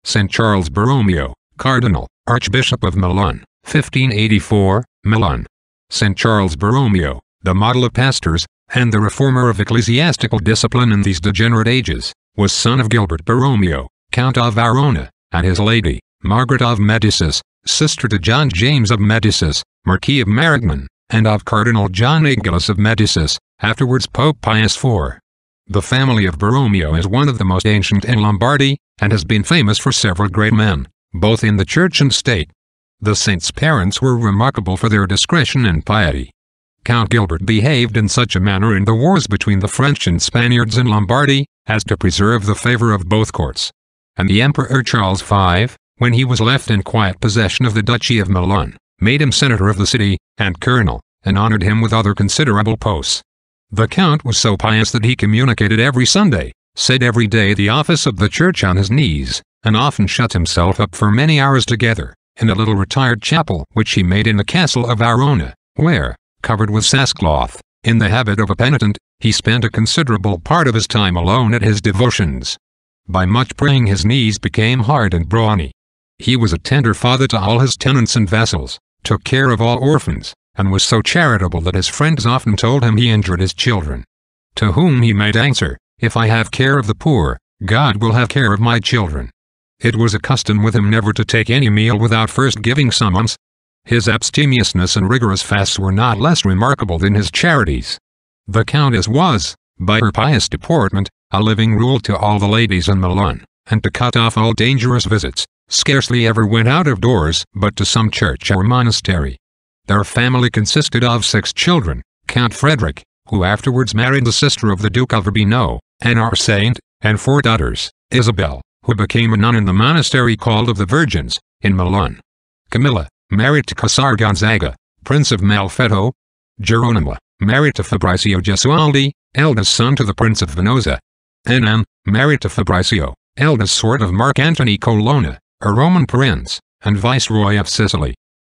St. Charles Borromeo, Cardinal, Archbishop of Milan, 1584, Milan. St. Charles Borromeo, the model of pastors, and the reformer of ecclesiastical discipline in these degenerate ages, was son of Gilbert Borromeo, Count of Verona, and his lady, Margaret of Medicis, sister to John James of Medicis, Marquis of Marignan, and of Cardinal John Aegilis of Medicis, afterwards Pope Pius IV. The family of Borromeo is one of the most ancient in Lombardy, and has been famous for several great men, both in the church and state. The saint's parents were remarkable for their discretion and piety. Count Gilbert behaved in such a manner in the wars between the French and Spaniards in Lombardy, as to preserve the favor of both courts. And the Emperor Charles V, when he was left in quiet possession of the Duchy of Milan, made him senator of the city, and colonel, and honored him with other considerable posts. The count was so pious that he communicated every Sunday, said every day the office of the church on his knees, and often shut himself up for many hours together, in a little retired chapel which he made in the castle of Verona, where, covered with sackcloth, in the habit of a penitent, he spent a considerable part of his time alone at his devotions. By much praying his knees became hard and brawny. He was a tender father to all his tenants and vassals, took care of all orphans, and was so charitable that his friends often told him he injured his children. To whom he made answer, "If I have care of the poor, God will have care of my children." It was a custom with him never to take any meal without first giving some alms. His abstemiousness and rigorous fasts were not less remarkable than his charities. The countess was, by her pious deportment, a living rule to all the ladies in Milan, and to cut off all dangerous visits, scarcely ever went out of doors but to some church or monastery. Their family consisted of 6 children, Count Frederick, who afterwards married the sister of the Duke of Urbino, and our saint, and 4 daughters, Isabel, who became a nun in the monastery called of the Virgins, in Milan; Camilla, married to Cesare Gonzaga, Prince of Malfetto; Geronima, married to Fabrizio Gesualdi, eldest son to the Prince of Venosa; and Anne, married to Fabrizio, eldest sort of Mark Antony Colonna, a Roman prince, and viceroy of Sicily.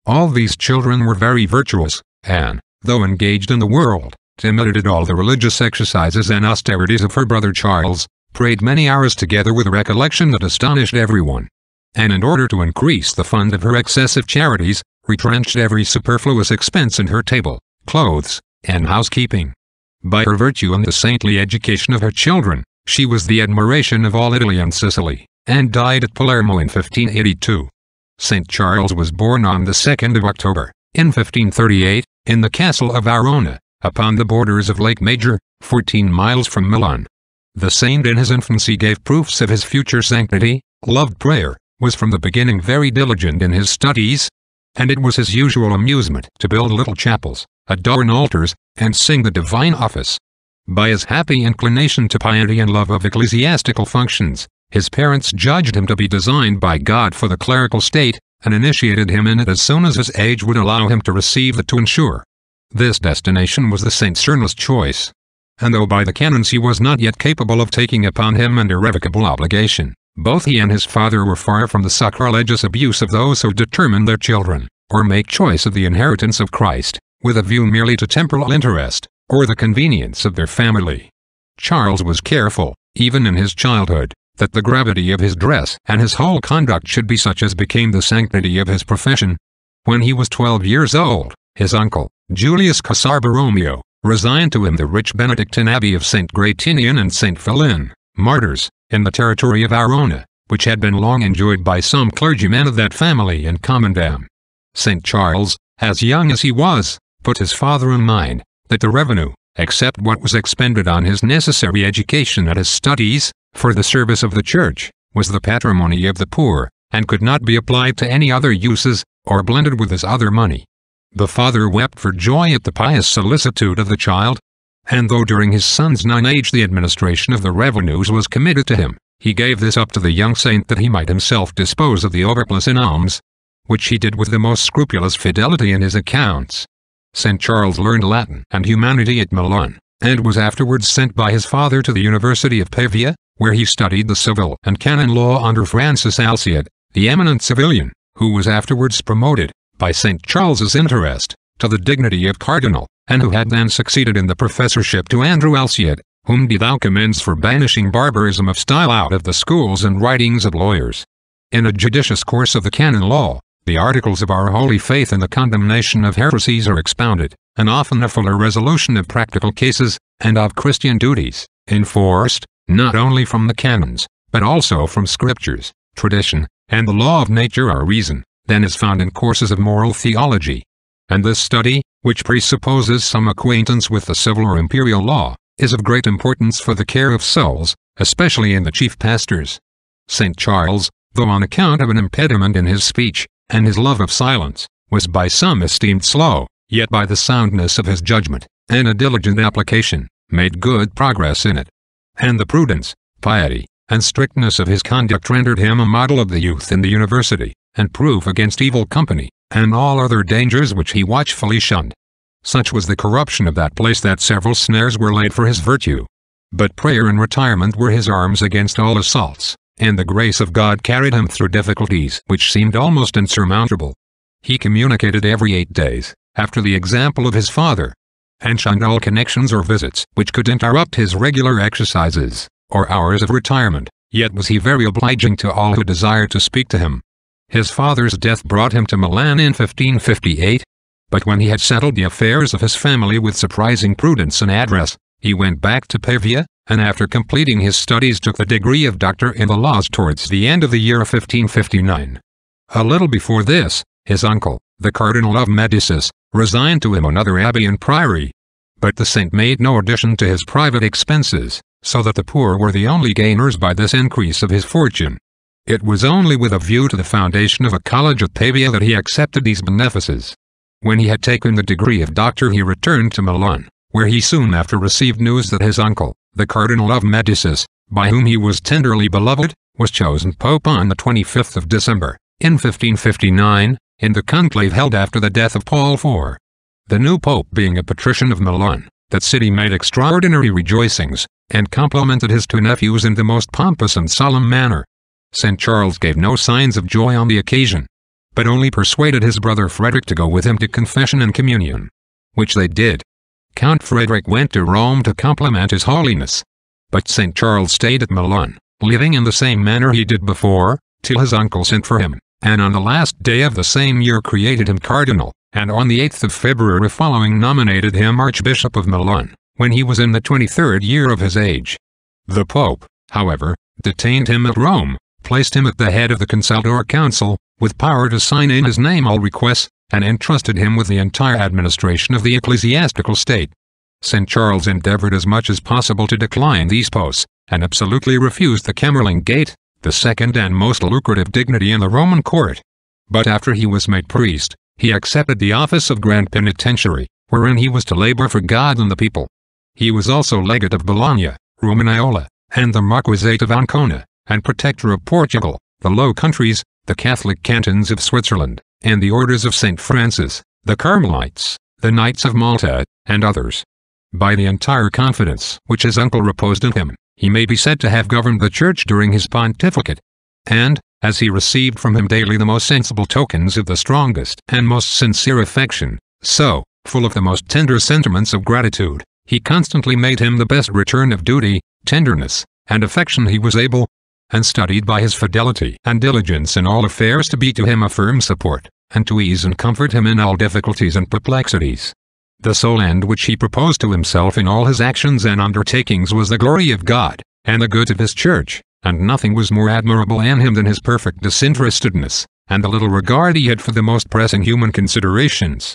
All these children were very virtuous, and, though engaged in the world, imitated all the religious exercises and austerities of her brother Charles, prayed many hours together with a recollection that astonished everyone, and in order to increase the fund of her excessive charities, retrenched every superfluous expense in her table, clothes, and housekeeping. By her virtue and the saintly education of her children, she was the admiration of all Italy and Sicily, and died at Palermo in 1582. St. Charles was born on the 2nd of October, in 1538, in the castle of Verona, upon the borders of Lake Maggiore, 14 miles from Milan. The saint in his infancy gave proofs of his future sanctity, loved prayer, was from the beginning very diligent in his studies, and it was his usual amusement to build little chapels, adorn altars, and sing the divine office. By his happy inclination to piety and love of ecclesiastical functions, his parents judged him to be designed by God for the clerical state, and initiated him in it as soon as his age would allow him to receive the tonsure. This destination was the saint's earnest choice, and though by the canons he was not yet capable of taking upon him an irrevocable obligation, both he and his father were far from the sacrilegious abuse of those who determine their children, or make choice of the inheritance of Christ, with a view merely to temporal interest, or the convenience of their family. Charles was careful, even in his childhood, that the gravity of his dress and his whole conduct should be such as became the sanctity of his profession. When he was 12 years old, his uncle, Julius Caesar Borromeo, resigned to him the rich Benedictine abbey of St. Gratinian and St. Philin, martyrs, in the territory of Verona, which had been long enjoyed by some clergymen of that family in Commendam. St. Charles, as young as he was, put his father in mind, that the revenue, except what was expended on his necessary education and his studies, for the service of the church, was the patrimony of the poor, and could not be applied to any other uses, or blended with his other money. The father wept for joy at the pious solicitude of the child, and though during his son's young age the administration of the revenues was committed to him, he gave this up to the young saint that he might himself dispose of the overplus in alms, which he did with the most scrupulous fidelity in his accounts. St. Charles learned Latin and humanity at Milan, and was afterwards sent by his father to the University of Pavia, where he studied the civil and canon law under Francis Alciade, the eminent civilian, who was afterwards promoted, by St. Charles's interest, to the dignity of Cardinal, and who had then succeeded in the professorship to Andrew Alciade, whom he thou commends for banishing barbarism of style out of the schools and writings of lawyers. In a judicious course of the canon law, the articles of our holy faith and the condemnation of heresies are expounded, and often a fuller resolution of practical cases, and of Christian duties, enforced, not only from the canons, but also from scriptures, tradition, and the law of nature or reason, than is found in courses of moral theology. And this study, which presupposes some acquaintance with the civil or imperial law, is of great importance for the care of souls, especially in the chief pastors. St. Charles, though on account of an impediment in his speech, and his love of silence, was by some esteemed slow, yet by the soundness of his judgment, and a diligent application, made good progress in it. And the prudence, piety, and strictness of his conduct rendered him a model of the youth in the university, and proof against evil company, and all other dangers which he watchfully shunned. Such was the corruption of that place that several snares were laid for his virtue. But prayer and retirement were his arms against all assaults, and the grace of God carried him through difficulties which seemed almost insurmountable. He communicated every 8 days, after the example of his father, and shunned all connections or visits which could interrupt his regular exercises, or hours of retirement, yet was he very obliging to all who desired to speak to him. His father's death brought him to Milan in 1558, but when he had settled the affairs of his family with surprising prudence and address, he went back to Pavia, and after completing his studies took the degree of doctor in the laws towards the end of the year of 1559. A little before this, his uncle, the Cardinal of Medicis, resigned to him another abbey and priory. But the saint made no addition to his private expenses, so that the poor were the only gainers by this increase of his fortune. It was only with a view to the foundation of a college at Pavia that he accepted these benefices. When he had taken the degree of doctor he returned to Milan, where he soon after received news that his uncle, the Cardinal of Medicis, by whom he was tenderly beloved, was chosen Pope on the 25th of December, in 1559, in the conclave held after the death of Paul IV. The new Pope being a patrician of Milan, that city made extraordinary rejoicings, and complimented his two nephews in the most pompous and solemn manner. St. Charles gave no signs of joy on the occasion, but only persuaded his brother Frederick to go with him to confession and communion, which they did. Count Frederick went to Rome to compliment his holiness, but St. Charles stayed at Milan, living in the same manner he did before, till his uncle sent for him, and on the last day of the same year created him Cardinal, and on the 8th of February following nominated him Archbishop of Milan, when he was in the 23rd year of his age. The Pope, however, detained him at Rome, placed him at the head of the Consultor Council, with power to sign in his name all requests, and entrusted him with the entire administration of the ecclesiastical state. St. Charles endeavored as much as possible to decline these posts, and absolutely refused the Camerlingate, the second and most lucrative dignity in the Roman court. But after he was made priest, he accepted the office of Grand Penitentiary, wherein he was to labor for God and the people. He was also legate of Bologna, Romagnola, and the Marquisate of Ancona, and protector of Portugal, the Low Countries, the Catholic cantons of Switzerland, and the orders of St. Francis, the Carmelites, the Knights of Malta, and others. By the entire confidence which his uncle reposed in him, he may be said to have governed the Church during his pontificate. And, as he received from him daily the most sensible tokens of the strongest and most sincere affection, so, full of the most tender sentiments of gratitude, he constantly made him the best return of duty, tenderness, and affection he was able, and studied by his fidelity and diligence in all affairs to be to him a firm support, and to ease and comfort him in all difficulties and perplexities. The sole end which he proposed to himself in all his actions and undertakings was the glory of God, and the good of his Church, and nothing was more admirable in him than his perfect disinterestedness, and the little regard he had for the most pressing human considerations.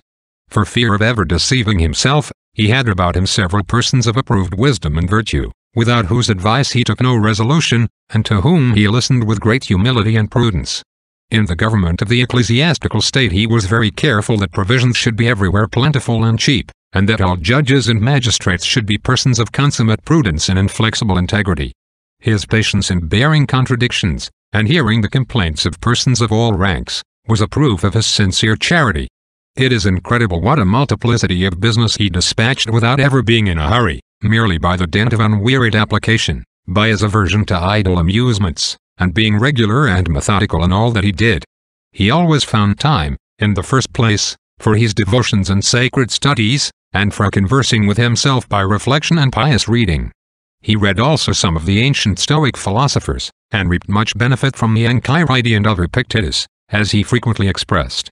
For fear of ever deceiving himself, he had about him several persons of approved wisdom and virtue, without whose advice he took no resolution, and to whom he listened with great humility and prudence. In the government of the ecclesiastical state he was very careful that provisions should be everywhere plentiful and cheap, and that all judges and magistrates should be persons of consummate prudence and inflexible integrity. His patience in bearing contradictions, and hearing the complaints of persons of all ranks, was a proof of his sincere charity. It is incredible what a multiplicity of business he dispatched without ever being in a hurry, merely by the dint of unwearied application, by his aversion to idle amusements, and being regular and methodical in all that he did. He always found time, in the first place, for his devotions and sacred studies, and for conversing with himself by reflection and pious reading. He read also some of the ancient Stoic philosophers, and reaped much benefit from the Enchiridae and other Epictetus, as he frequently expressed.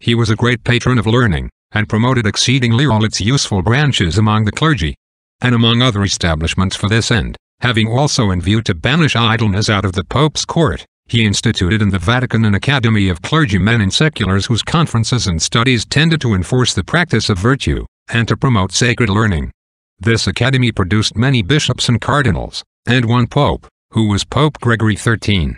He was a great patron of learning, and promoted exceedingly all its useful branches among the clergy, and among other establishments for this end, having also in view to banish idleness out of the Pope's court, he instituted in the Vatican an academy of clergymen and seculars whose conferences and studies tended to enforce the practice of virtue, and to promote sacred learning. This academy produced many bishops and cardinals, and one pope, who was Pope Gregory XIII.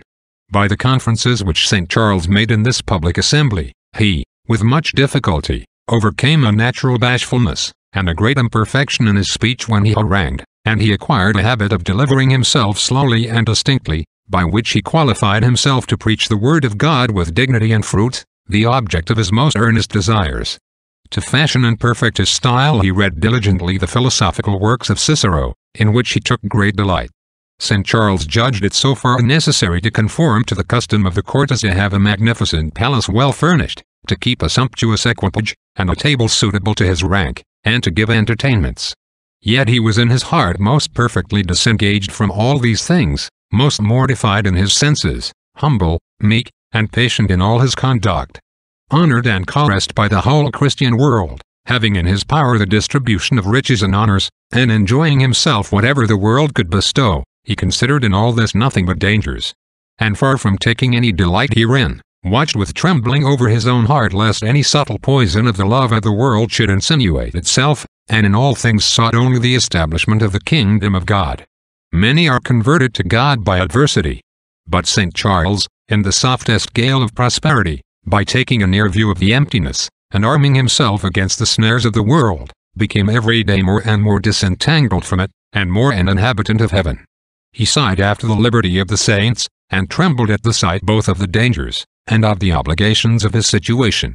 By the conferences which St. Charles made in this public assembly, he, with much difficulty, overcame a natural bashfulness, and a great imperfection in his speech when he harangued, and he acquired a habit of delivering himself slowly and distinctly, by which he qualified himself to preach the word of God with dignity and fruit, the object of his most earnest desires. To fashion and perfect his style he read diligently the philosophical works of Cicero, in which he took great delight. St. Charles judged it so far necessary to conform to the custom of the court as to have a magnificent palace well furnished, to keep a sumptuous equipage, and a table suitable to his rank, and to give entertainments. Yet he was in his heart most perfectly disengaged from all these things, most mortified in his senses, humble, meek, and patient in all his conduct. Honored and caressed by the whole Christian world, having in his power the distribution of riches and honors, and enjoying himself whatever the world could bestow, he considered in all this nothing but dangers. And far from taking any delight herein, watched with trembling over his own heart lest any subtle poison of the love of the world should insinuate itself, and in all things sought only the establishment of the kingdom of God. Many are converted to God by adversity. But St. Charles, in the softest gale of prosperity, by taking a near view of the emptiness, and arming himself against the snares of the world, became every day more and more disentangled from it, and more an inhabitant of heaven. He sighed after the liberty of the saints, and trembled at the sight both of the dangers, and of the obligations of his situation.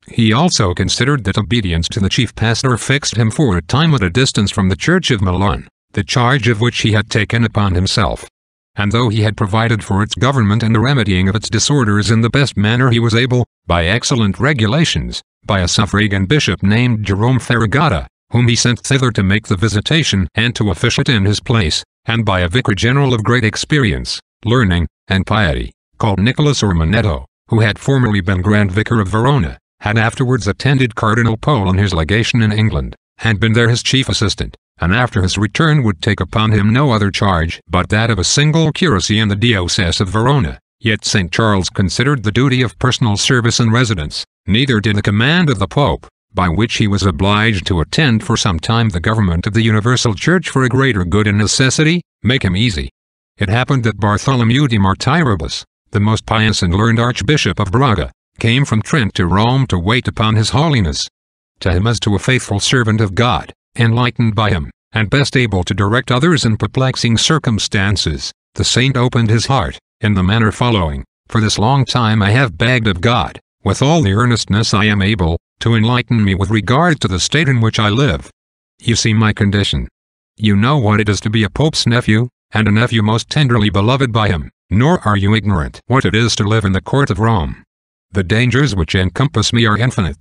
He also considered that obedience to the chief pastor fixed him for a time at a distance from the church of Milan, the charge of which he had taken upon himself. And though he had provided for its government and the remedying of its disorders in the best manner he was able, by excellent regulations, by a suffragan bishop named Jerome Ferragata, whom he sent thither to make the visitation and to officiate in his place, and by a vicar general of great experience, learning, and piety, called Nicholas Ormanetto, who had formerly been Grand Vicar of Verona, had afterwards attended Cardinal Pole in his legation in England, had been there his chief assistant, and after his return would take upon him no other charge but that of a single curacy in the diocese of Verona. Yet St. Charles considered the duty of personal service and residence, neither did the command of the Pope, by which he was obliged to attend for some time the government of the universal church for a greater good and necessity, make him easy. It happened that Bartholomew de Martyribus, the most pious and learned Archbishop of Braga, came from Trent to Rome to wait upon His Holiness. To him as to a faithful servant of God, enlightened by him, and best able to direct others in perplexing circumstances, the saint opened his heart, in the manner following: "For this long time I have begged of God, with all the earnestness I am able, to enlighten me with regard to the state in which I live. You see my condition. You know what it is to be a pope's nephew, and a nephew most tenderly beloved by him, nor are you ignorant what it is to live in the court of Rome. The dangers which encompass me are infinite.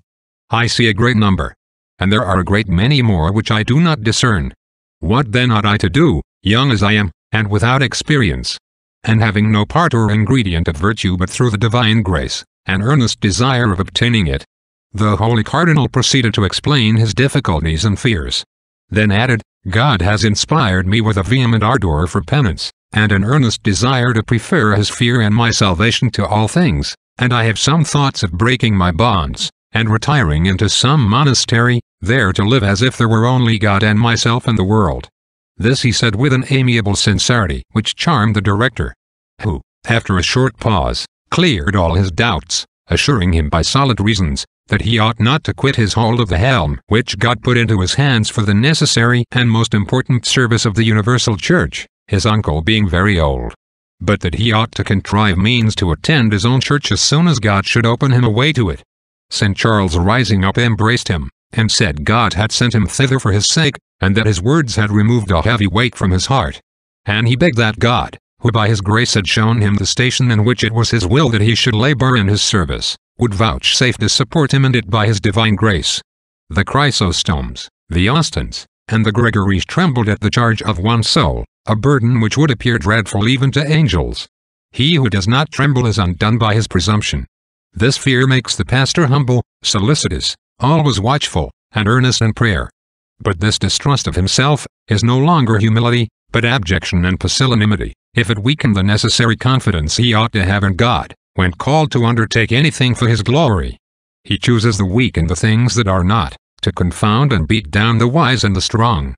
I see a great number, and there are a great many more which I do not discern. What then ought I to do, young as I am, and without experience, and having no part or ingredient of virtue but through the divine grace, and earnest desire of obtaining it?" The holy Cardinal proceeded to explain his difficulties and fears. Then added, "God has inspired me with a vehement ardor for penance, and an earnest desire to prefer His fear and my salvation to all things, and I have some thoughts of breaking my bonds, and retiring into some monastery, there to live as if there were only God and myself and the world." This he said with an amiable sincerity which charmed the director, who, after a short pause, cleared all his doubts, assuring him by solid reasons, that he ought not to quit his hold of the helm which God put into his hands for the necessary and most important service of the universal church, his uncle being very old, but that he ought to contrive means to attend his own church as soon as God should open him a way to it. St. Charles rising up embraced him, and said God had sent him thither for his sake, and that his words had removed a heavy weight from his heart. And he begged that God, who by his grace had shown him the station in which it was his will that he should labor in his service, would vouchsafe to support him in it by his divine grace. The Chrysostoms, the Austins, and the Gregories trembled at the charge of one soul, a burden which would appear dreadful even to angels. He who does not tremble is undone by his presumption. This fear makes the pastor humble, solicitous, always watchful, and earnest in prayer. But this distrust of himself is no longer humility, but abjection and pusillanimity, if it weaken the necessary confidence he ought to have in God, when called to undertake anything for his glory. He chooses the weak and the things that are not, to confound and beat down the wise and the strong.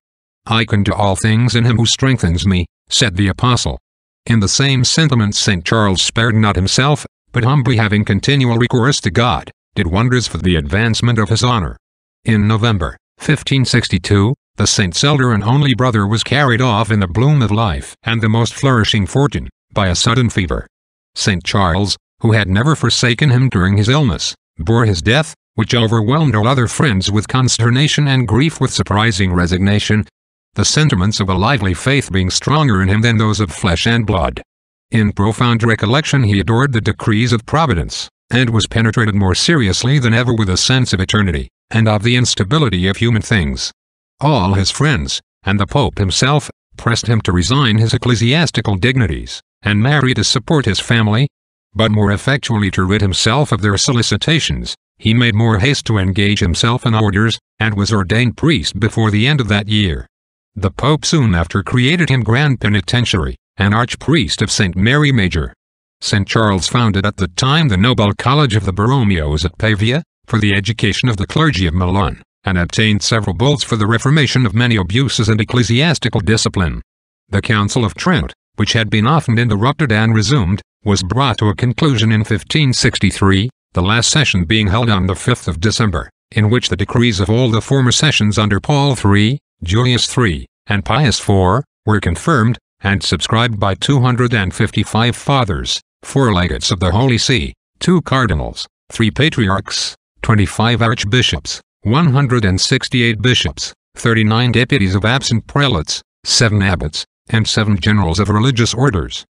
I can do all things in him who strengthens me, said the apostle. In the same sentiment St. Charles spared not himself, but humbly having continual recourse to God, did wonders for the advancement of his honor. In November, 1562, the saint's elder and only brother was carried off in the bloom of life and the most flourishing fortune, by a sudden fever. St. Charles, who had never forsaken him during his illness, bore his death, which overwhelmed all other friends with consternation and grief with surprising resignation, the sentiments of a lively faith being stronger in him than those of flesh and blood. In profound recollection he adored the decrees of Providence, and was penetrated more seriously than ever with a sense of eternity, and of the instability of human things. All his friends, and the Pope himself, pressed him to resign his ecclesiastical dignities, and marry to support his family. But more effectually to rid himself of their solicitations, he made more haste to engage himself in orders, and was ordained priest before the end of that year. The Pope soon after created him Grand Penitentiary, and Archpriest of St. Mary Major. St. Charles founded at the time the Noble College of the Borromeos at Pavia, for the education of the clergy of Milan, and obtained several bulls for the reformation of many abuses in ecclesiastical discipline. The Council of Trent, which had been often interrupted and resumed, was brought to a conclusion in 1563, the last session being held on the 5th of December, in which the decrees of all the former sessions under Paul III, Julius III, and Pius IV, were confirmed, and subscribed by 255 fathers, 4 legates of the Holy See, 2 cardinals, 3 patriarchs, 25 archbishops, 168 bishops, 39 deputies of absent prelates, 7 abbots, and 7 generals of religious orders.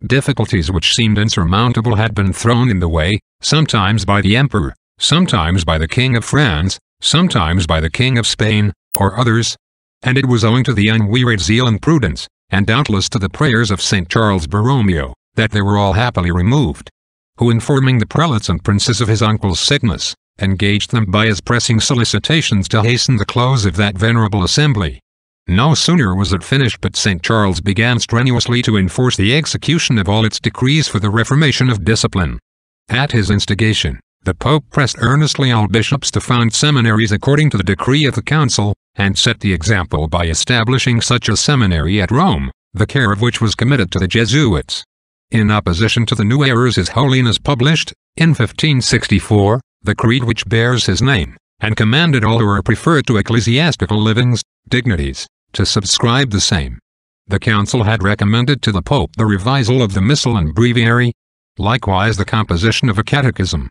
Difficulties which seemed insurmountable had been thrown in the way, sometimes by the emperor, sometimes by the King of France, sometimes by the King of Spain, or others. And it was owing to the unwearied zeal and prudence, and doubtless to the prayers of St. Charles Borromeo, that they were all happily removed. Who, informing the prelates and princes of his uncle's sickness, engaged them by his pressing solicitations to hasten the close of that venerable assembly. No sooner was it finished but St. Charles began strenuously to enforce the execution of all its decrees for the reformation of discipline. At his instigation, the Pope pressed earnestly all bishops to found seminaries according to the decree of the Council, and set the example by establishing such a seminary at Rome, the care of which was committed to the Jesuits. In opposition to the new errors His Holiness published, in 1564, the creed which bears his name, and commanded all who are preferred to ecclesiastical livings, dignities, to subscribe the same. The Council had recommended to the Pope the revisal of the Missal and Breviary, likewise the composition of a catechism.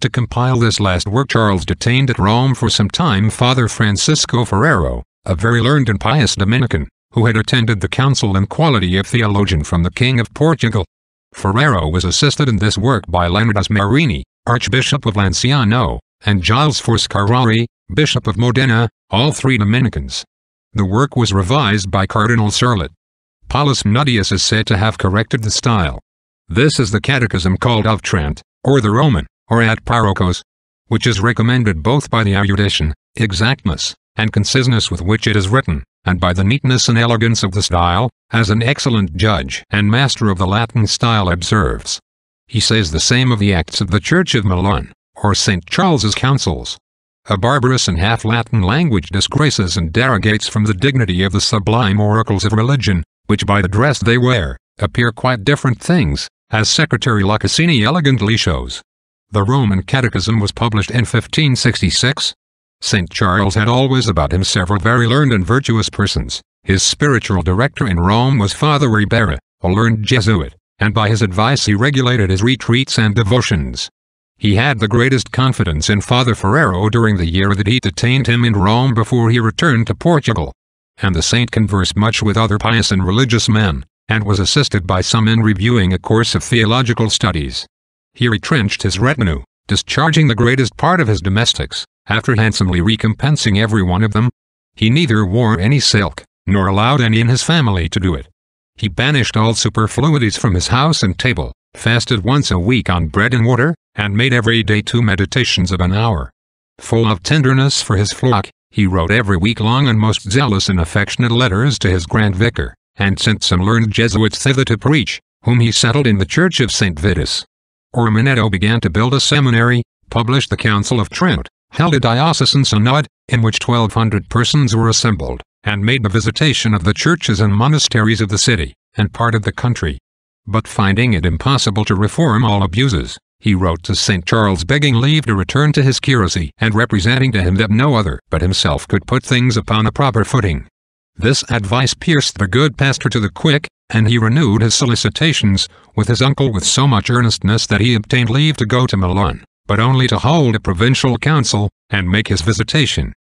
To compile this last work Charles detained at Rome for some time Father Francisco Ferrero, a very learned and pious Dominican, who had attended the council in quality of theologian from the King of Portugal. Ferrero was assisted in this work by Leonardus Marini, Archbishop of Lanciano, and Giles Caroli, Bishop of Modena, all 3 Dominicans. The work was revised by Cardinal Surlet. Paulus Nuddius is said to have corrected the style. This is the catechism called of Trent, or the Roman, or ad Parocos, which is recommended both by the erudition, exactness, and conciseness with which it is written, and by the neatness and elegance of the style, as an excellent judge and master of the Latin style observes. He says the same of the Acts of the Church of Milan, or St. Charles's Councils. A barbarous and half-Latin language disgraces and derogates from the dignity of the sublime oracles of religion, which by the dress they wear, appear quite different things, as Secretary Laccassini elegantly shows. The Roman Catechism was published in 1566. St. Charles had always about him several very learned and virtuous persons. His spiritual director in Rome was Father Ribera, a learned Jesuit, and by his advice he regulated his retreats and devotions. He had the greatest confidence in Father Ferrero during the year that he detained him in Rome before he returned to Portugal. And the saint conversed much with other pious and religious men, and was assisted by some in reviewing a course of theological studies. He retrenched his retinue, discharging the greatest part of his domestics, after handsomely recompensing every one of them. He neither wore any silk, nor allowed any in his family to do it, He banished all superfluities from his house and table, fasted once a week on bread and water, and made every day 2 meditations of an hour. Full of tenderness for his flock, he wrote every week long and most zealous and affectionate letters to his grand vicar, and sent some learned Jesuits thither to preach, whom he settled in the church of St. Vitus. Borromeo began to build a seminary, published the Council of Trent, held a diocesan synod, in which 1,200 persons were assembled, and made the visitation of the churches and monasteries of the city, and part of the country. But finding it impossible to reform all abuses, he wrote to St. Charles begging leave to return to his curacy and representing to him that no other but himself could put things upon a proper footing. This advice pierced the good pastor to the quick, and he renewed his solicitations with his uncle with so much earnestness that he obtained leave to go to Milan, but only to hold a provincial council, and make his visitation.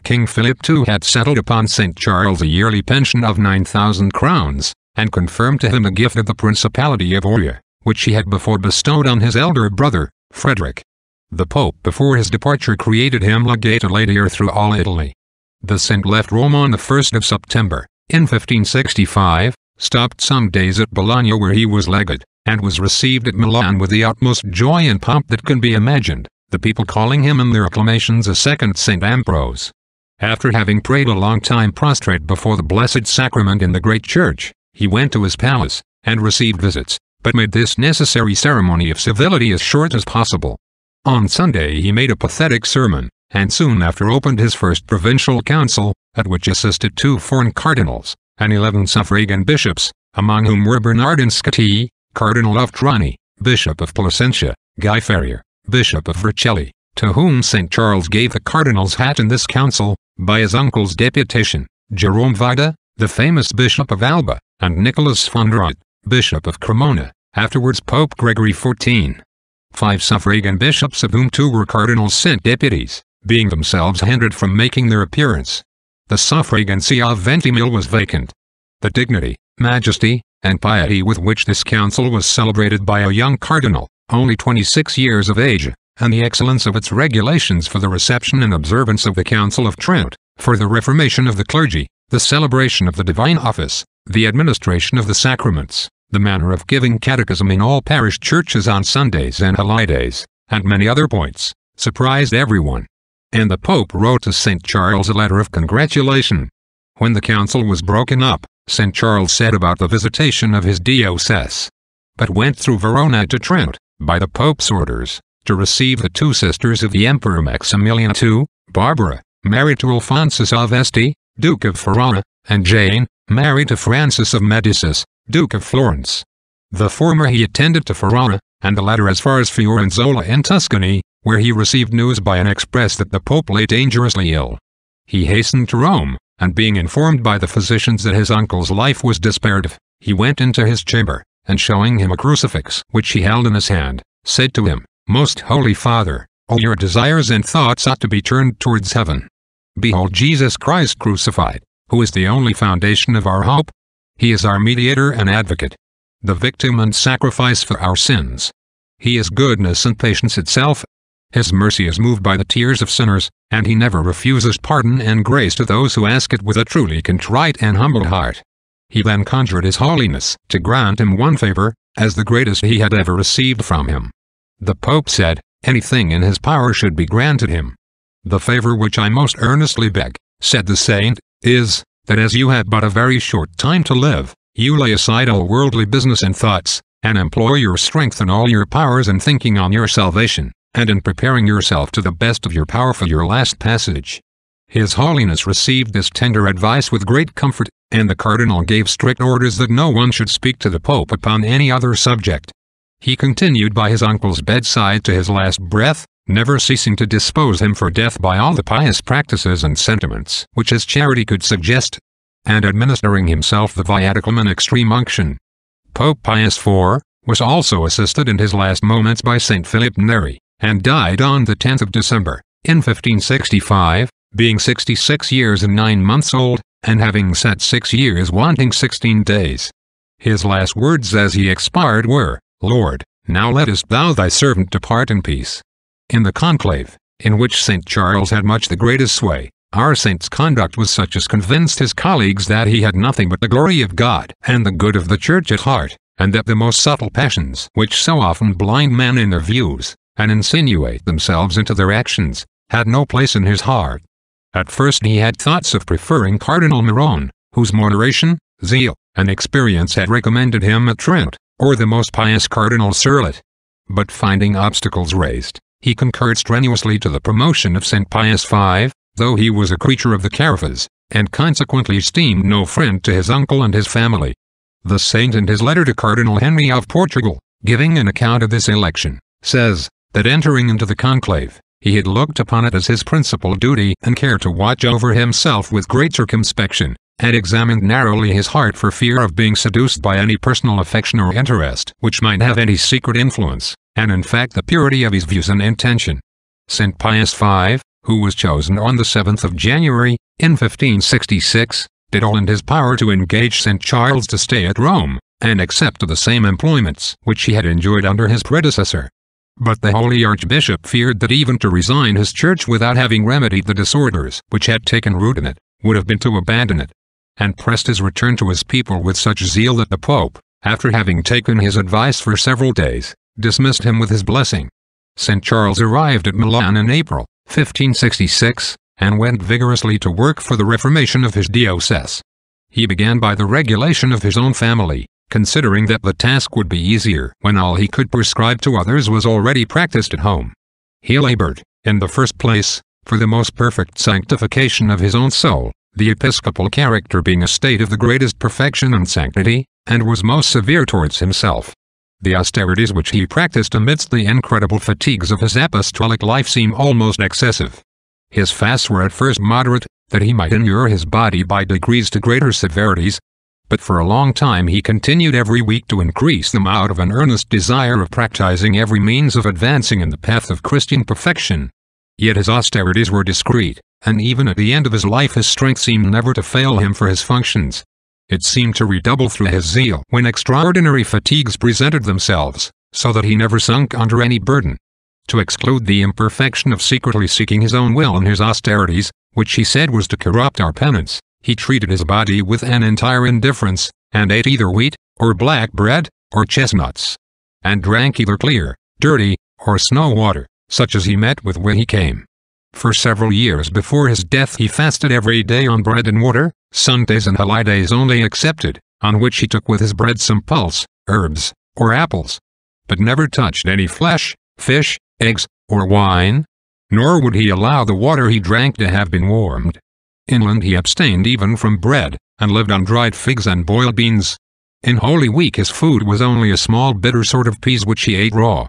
King Philip too had settled upon St. Charles a yearly pension of 9,000 crowns, and confirmed to him a gift of the Principality of Auria, which he had before bestowed on his elder brother, Frederick. The Pope before his departure created him legate laitier through all Italy. The saint left Rome on the 1st of September, in 1565, stopped some days at Bologna where he was legate, and was received at Milan with the utmost joy and pomp that can be imagined, the people calling him in their acclamations a second St. Ambrose. After having prayed a long time prostrate before the Blessed Sacrament in the great church, he went to his palace, and received visits, but made this necessary ceremony of civility as short as possible. On Sunday he made a pathetic sermon, and soon after opened his first provincial council, at which assisted 2 foreign cardinals, and 11 suffragan bishops, among whom were Bernardin Scotti, Cardinal of Trani, Bishop of Placentia, Guy Ferrier, Bishop of Vercelli, to whom St. Charles gave the cardinal's hat in this council, by his uncle's deputation, Jerome Vida, the famous Bishop of Alba, and Nicholas Fondrat, Bishop of Cremona, afterwards Pope Gregory XIV. 5 suffragan bishops, of whom 2 were cardinals, sent deputies, being themselves hindered from making their appearance. The suffragancy of Ventimille was vacant. The dignity, majesty, and piety with which this council was celebrated by a young cardinal, only 26 years of age, and the excellence of its regulations for the reception and observance of the Council of Trent, for the reformation of the clergy, the celebration of the divine office, the administration of the sacraments, the manner of giving catechism in all parish churches on Sundays and holidays, and many other points, surprised everyone. And the Pope wrote to St. Charles a letter of congratulation. When the council was broken up, St. Charles set about the visitation of his diocese, but went through Verona to Trent, by the Pope's orders, to receive the 2 sisters of the Emperor Maximilian II, Barbara, married to Alphonsus of Este, Duke of Ferrara, and Jane, married to Francis of Medicis, Duke of Florence. The former he attended to Ferrara, and the latter as far as Fiorenzola in Tuscany, where he received news by an express that the Pope lay dangerously ill. He hastened to Rome, and being informed by the physicians that his uncle's life was despaired of, he went into his chamber, and showing him a crucifix which he held in his hand, said to him, "Most Holy Father, all your desires and thoughts ought to be turned towards heaven. Behold Jesus Christ crucified, who is the only foundation of our hope. He is our mediator and advocate, the victim and sacrifice for our sins. He is goodness and patience itself. His mercy is moved by the tears of sinners, and he never refuses pardon and grace to those who ask it with a truly contrite and humble heart." He then conjured His Holiness to grant him one favor, as the greatest he had ever received from him. The Pope said, anything in his power should be granted him. "The favor which I most earnestly beg," said the saint, "is, that as you have but a very short time to live, you lay aside all worldly business and thoughts, and employ your strength and all your powers in thinking on your salvation, and in preparing yourself to the best of your power for your last passage." His Holiness received this tender advice with great comfort, and the Cardinal gave strict orders that no one should speak to the Pope upon any other subject. He continued by his uncle's bedside to his last breath, never ceasing to dispose him for death by all the pious practices and sentiments which his charity could suggest, and administering himself the viaticum and extreme unction. Pope Pius IV was also assisted in his last moments by St. Philip Neri, and died on the 10th of December, in 1565, being 66 years and 9 months old, and having sat 6 years wanting 16 days. His last words as he expired were, "Lord, now lettest thou thy servant depart in peace." In the conclave, in which St. Charles had much the greatest sway, Our saint's conduct was such as convinced his colleagues that he had nothing but the glory of God and the good of the Church at heart, and that the most subtle passions which so often blind men in their views, and insinuate themselves into their actions, had no place in his heart. At first he had thoughts of preferring Cardinal Milan, whose moderation, zeal, and experience had recommended him at Trent, or the most pious Cardinal Surlet. But finding obstacles raised, he concurred strenuously to the promotion of St. Pius V, though he was a creature of the Carafas, and consequently seemed no friend to his uncle and his family. The saint in his letter to Cardinal Henry of Portugal, giving an account of this election, says, that entering into the conclave, he had looked upon it as his principal duty and care to watch over himself with great circumspection, had examined narrowly his heart for fear of being seduced by any personal affection or interest which might have any secret influence, and in fact the purity of his views and intention. St. Pius V, who was chosen on the 7th of January, in 1566, did all in his power to engage St. Charles to stay at Rome, and accept the same employments which he had enjoyed under his predecessor. But the holy Archbishop feared that even to resign his church without having remedied the disorders which had taken root in it, would have been to abandon it, and pressed his return to his people with such zeal that the Pope, after having taken his advice for several days, dismissed him with his blessing. St. Charles arrived at Milan in April, 1566, and went vigorously to work for the reformation of his diocese. He began by the regulation of his own family, considering that the task would be easier when all he could prescribe to others was already practiced at home. He labored, in the first place, for the most perfect sanctification of his own soul, the episcopal character being a state of the greatest perfection and sanctity, and was most severe towards himself. The austerities which he practiced amidst the incredible fatigues of his apostolic life seem almost excessive. His fasts were at first moderate, that he might inure his body by degrees to greater severities, but for a long time he continued every week to increase them out of an earnest desire of practicing every means of advancing in the path of Christian perfection. Yet his austerities were discreet, and even at the end of his life his strength seemed never to fail him for his functions. It seemed to redouble through his zeal when extraordinary fatigues presented themselves, so that he never sunk under any burden. To exclude the imperfection of secretly seeking his own will in his austerities, which he said was to corrupt our penance, he treated his body with an entire indifference, and ate either wheat, or black bread, or chestnuts, and drank either clear, dirty, or snow water, such as he met with when he came. For several years before his death he fasted every day on bread and water, Sundays and holidays only excepted, on which he took with his bread some pulse, herbs, or apples, but never touched any flesh, fish, eggs, or wine, nor would he allow the water he drank to have been warmed. Inland he abstained even from bread, and lived on dried figs and boiled beans. In Holy Week his food was only a small bitter sort of peas which he ate raw.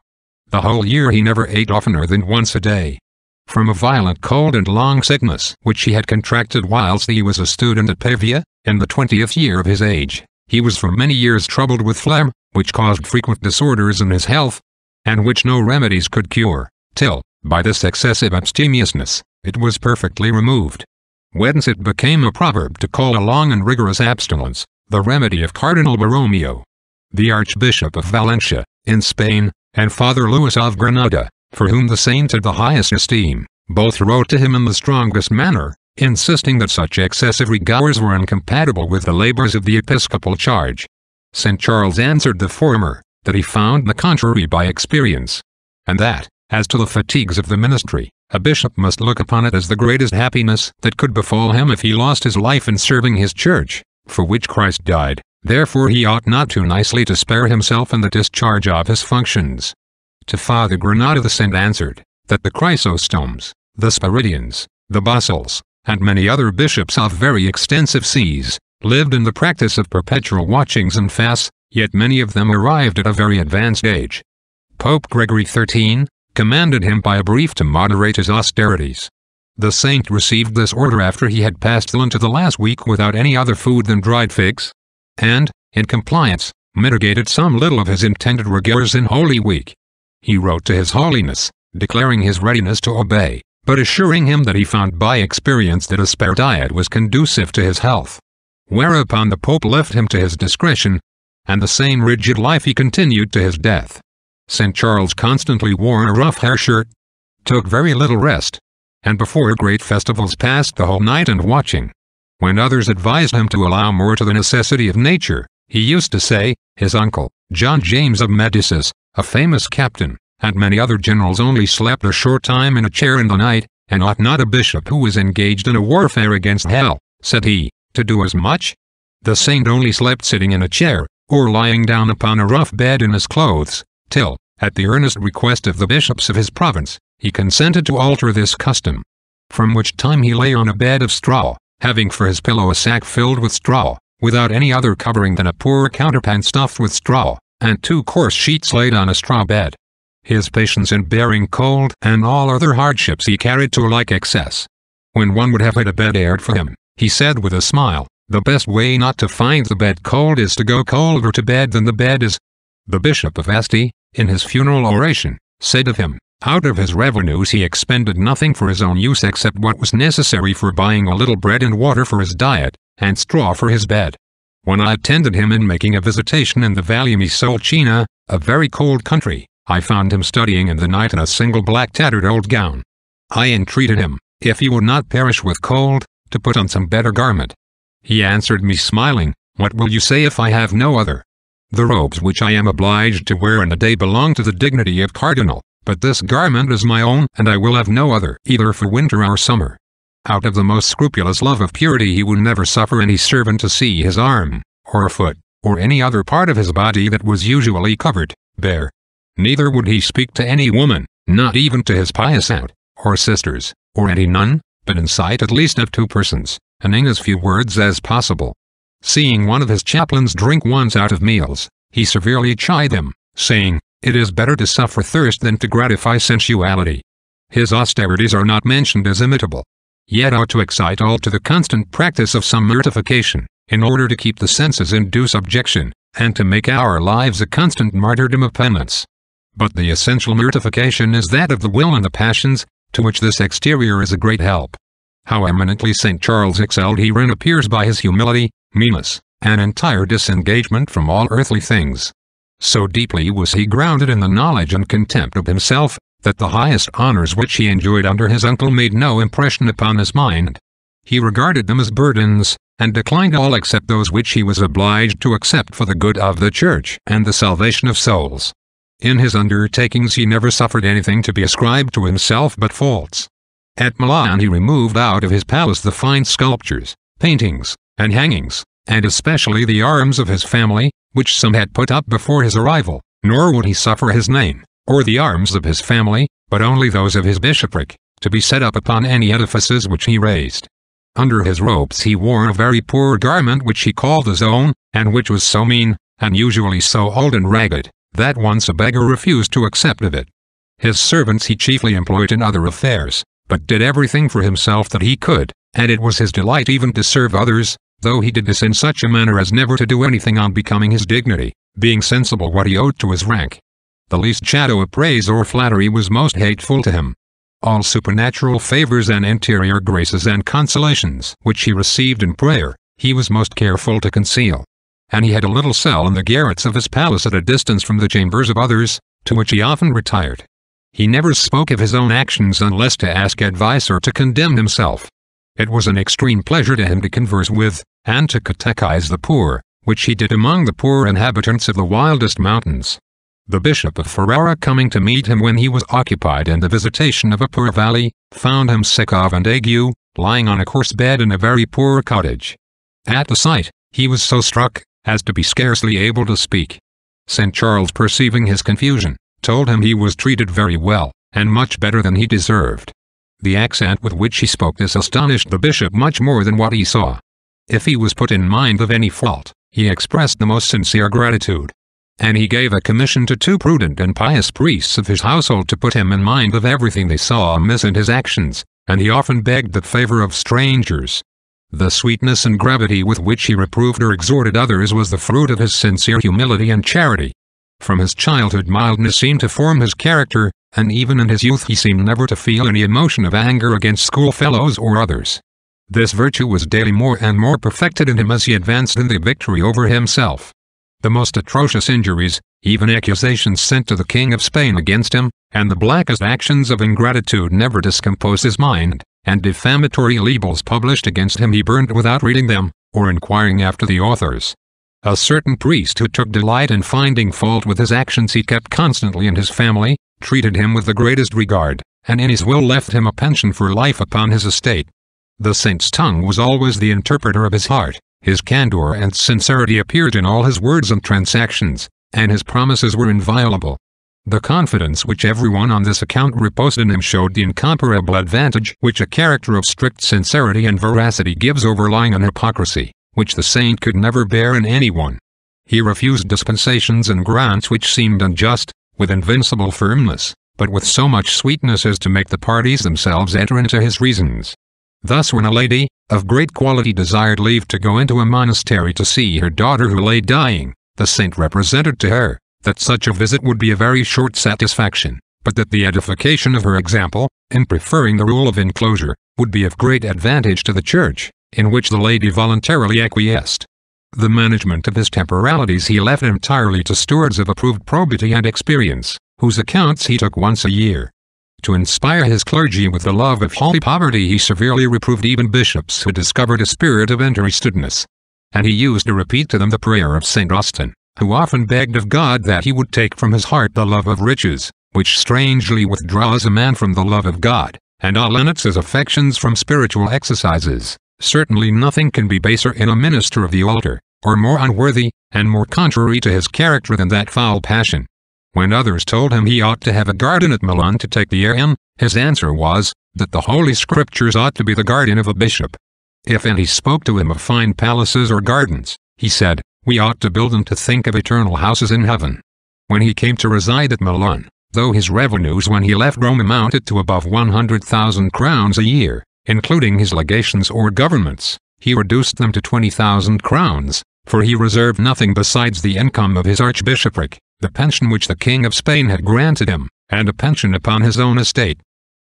The whole year he never ate oftener than once a day. From a violent cold and long sickness which he had contracted whilst he was a student at Pavia, in the 20th year of his age, he was for many years troubled with phlegm, which caused frequent disorders in his health, and which no remedies could cure, till, by this excessive abstemiousness, it was perfectly removed. Whence it became a proverb to call a long and rigorous abstinence the remedy of Cardinal Borromeo. The Archbishop of Valencia, in Spain, and Father Louis of Granada, for whom the saint had the highest esteem, both wrote to him in the strongest manner, insisting that such excessive rigours were incompatible with the labours of the episcopal charge. St. Charles answered the former, that he found the contrary by experience, and that, as to the fatigues of the ministry, a bishop must look upon it as the greatest happiness that could befall him if he lost his life in serving his church, for which Christ died. Therefore he ought not too nicely to spare himself in the discharge of his functions. To Father Granada the saint answered, that the Chrysostoms, the Spiridians, the Basils, and many other bishops of very extensive sees, lived in the practice of perpetual watchings and fasts, yet many of them arrived at a very advanced age. Pope Gregory XIII commanded him by a brief to moderate his austerities. The saint received this order after he had passed into the last week without any other food than dried figs, and, in compliance, mitigated some little of his intended rigours in Holy Week. He wrote to His Holiness, declaring his readiness to obey, but assuring him that he found by experience that a spare diet was conducive to his health. Whereupon the Pope left him to his discretion, and the same rigid life he continued to his death. St. Charles constantly wore a rough hair shirt, took very little rest, and before great festivals passed the whole night and watching. When others advised him to allow more to the necessity of nature, he used to say, his uncle, John James of Medicis, a famous captain, and many other generals only slept a short time in a chair in the night, and ought not a bishop who was engaged in a warfare against hell, said he, to do as much? The saint only slept sitting in a chair, or lying down upon a rough bed in his clothes, till, at the earnest request of the bishops of his province, he consented to alter this custom. From which time he lay on a bed of straw, having for his pillow a sack filled with straw, without any other covering than a poor counterpane stuffed with straw, and 2 coarse sheets laid on a straw bed. His patience in bearing cold and all other hardships he carried to a like excess. When one would have had a bed aired for him, he said with a smile, the best way not to find the bed cold is to go colder to bed than the bed is. The Bishop of Asti, in his funeral oration, said of him, out of his revenues he expended nothing for his own use except what was necessary for buying a little bread and water for his diet, and straw for his bed. When I attended him in making a visitation in the Valle Misolcina, a very cold country, I found him studying in the night in a single black tattered old gown. I entreated him, if he would not perish with cold, to put on some better garment. He answered me smiling, what will you say if I have no other? The robes which I am obliged to wear in a day belong to the dignity of Cardinal, but this garment is my own and I will have no other, either for winter or summer. Out of the most scrupulous love of purity he would never suffer any servant to see his arm, or a foot, or any other part of his body that was usually covered, bare. Neither would he speak to any woman, not even to his pious aunt, or sisters, or any nun, but in sight at least of 2 persons, and in as few words as possible. Seeing one of his chaplains drink once out of meals, he severely chid them, saying, it is better to suffer thirst than to gratify sensuality. His austerities are not mentioned as imitable, yet ought to excite all to the constant practice of some mortification, in order to keep the senses in due subjection, and to make our lives a constant martyrdom of penance. But the essential mortification is that of the will and the passions, to which this exterior is a great help. How eminently St. Charles excelled herein appears by his humility, meanness, and entire disengagement from all earthly things. So deeply was he grounded in the knowledge and contempt of himself, that the highest honors which he enjoyed under his uncle made no impression upon his mind. He regarded them as burdens, and declined all except those which he was obliged to accept for the good of the Church and the salvation of souls. In his undertakings he never suffered anything to be ascribed to himself but faults. At Milan he removed out of his palace the fine sculptures, paintings, and hangings, and especially the arms of his family, which some had put up before his arrival, nor would he suffer his name, or the arms of his family, but only those of his bishopric, to be set up upon any edifices which he raised. Under his robes he wore a very poor garment which he called his own, and which was so mean, and usually so old and ragged, that once a beggar refused to accept of it. His servants he chiefly employed in other affairs, but did everything for himself that he could, and it was his delight even to serve others, though he did this in such a manner as never to do anything unbecoming his dignity, being sensible what he owed to his rank. The least shadow of praise or flattery was most hateful to him. All supernatural favors and interior graces and consolations which he received in prayer, he was most careful to conceal. And he had a little cell in the garrets of his palace at a distance from the chambers of others, to which he often retired. He never spoke of his own actions unless to ask advice or to condemn himself. It was an extreme pleasure to him to converse with, and to catechize the poor, which he did among the poor inhabitants of the wildest mountains. The Bishop of Ferrara, coming to meet him when he was occupied in the visitation of a poor valley, found him sick of an ague, lying on a coarse bed in a very poor cottage. At the sight, he was so struck, as to be scarcely able to speak. St. Charles, perceiving his confusion, told him he was treated very well, and much better than he deserved. The accent with which he spoke this astonished the bishop much more than what he saw. If he was put in mind of any fault, he expressed the most sincere gratitude. And he gave a commission to 2 prudent and pious priests of his household to put him in mind of everything they saw amiss in his actions, and he often begged the favor of strangers. The sweetness and gravity with which he reproved or exhorted others was the fruit of his sincere humility and charity. From his childhood mildness seemed to form his character, and even in his youth he seemed never to feel any emotion of anger against schoolfellows or others. This virtue was daily more and more perfected in him as he advanced in the victory over himself. the most atrocious injuries, even accusations sent to the King of Spain against him, and the blackest actions of ingratitude never discomposed his mind, and defamatory libels published against him he burned without reading them, or inquiring after the authors. A certain priest who took delight in finding fault with his actions he kept constantly in his family, treated him with the greatest regard, and in his will left him a pension for life upon his estate. The saint's tongue was always the interpreter of his heart, his candor and sincerity appeared in all his words and transactions, and his promises were inviolable. The confidence which everyone on this account reposed in him showed the incomparable advantage which a character of strict sincerity and veracity gives over lying and hypocrisy, which the saint could never bear in anyone. He refused dispensations and grants which seemed unjust, with invincible firmness, but with so much sweetness as to make the parties themselves enter into his reasons. Thus when a lady, of great quality desired leave to go into a monastery to see her daughter who lay dying, the saint represented to her, that such a visit would be a very short satisfaction, but that the edification of her example, in preferring the rule of enclosure, would be of great advantage to the church, in which the lady voluntarily acquiesced. The management of his temporalities he left entirely to stewards of approved probity and experience, whose accounts he took once a year. To inspire his clergy with the love of holy poverty he severely reproved even bishops who discovered a spirit of interestedness. And he used to repeat to them the prayer of St. Austin, who often begged of God that he would take from his heart the love of riches, which strangely withdraws a man from the love of God, and aliens his affections from spiritual exercises. Certainly nothing can be baser in a minister of the altar, or more unworthy, and more contrary to his character than that foul passion. When others told him he ought to have a garden at Milan to take the air in, his answer was, that the Holy Scriptures ought to be the guardian of a bishop. If any spoke to him of fine palaces or gardens, he said, we ought to build them to think of eternal houses in heaven. When he came to reside at Milan, though his revenues when he left Rome amounted to above 100,000 crowns a year, including his legations or governments, he reduced them to 20,000 crowns, for he reserved nothing besides the income of his archbishopric, the pension which the King of Spain had granted him, and a pension upon his own estate.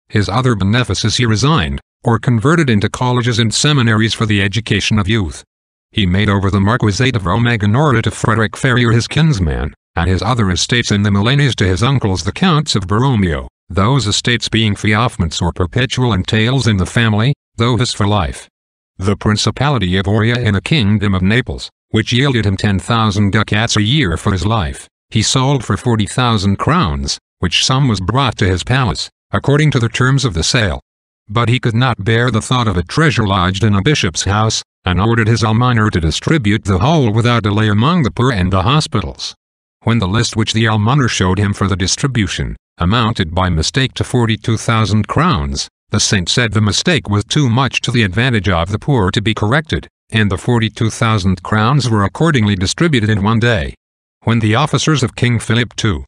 His other benefices he resigned, or converted into colleges and seminaries for the education of youth. He made over the marquisate of Romagna to Frederick Ferrier his kinsman, and his other estates in the Milanese to his uncles the Counts of Borromeo, those estates being fiefments or perpetual entails in the family, though his for life. The Principality of Auria in the Kingdom of Naples, which yielded him 10,000 ducats a year for his life, he sold for 40,000 crowns, which sum was brought to his palace, according to the terms of the sale. But he could not bear the thought of a treasure lodged in a bishop's house, and ordered his almoner to distribute the whole without delay among the poor and the hospitals. When the list which the almoner showed him for the distribution amounted by mistake to 42,000 crowns, the saint said the mistake was too much to the advantage of the poor to be corrected, and the 42,000 crowns were accordingly distributed in one day. When the officers of King Philip II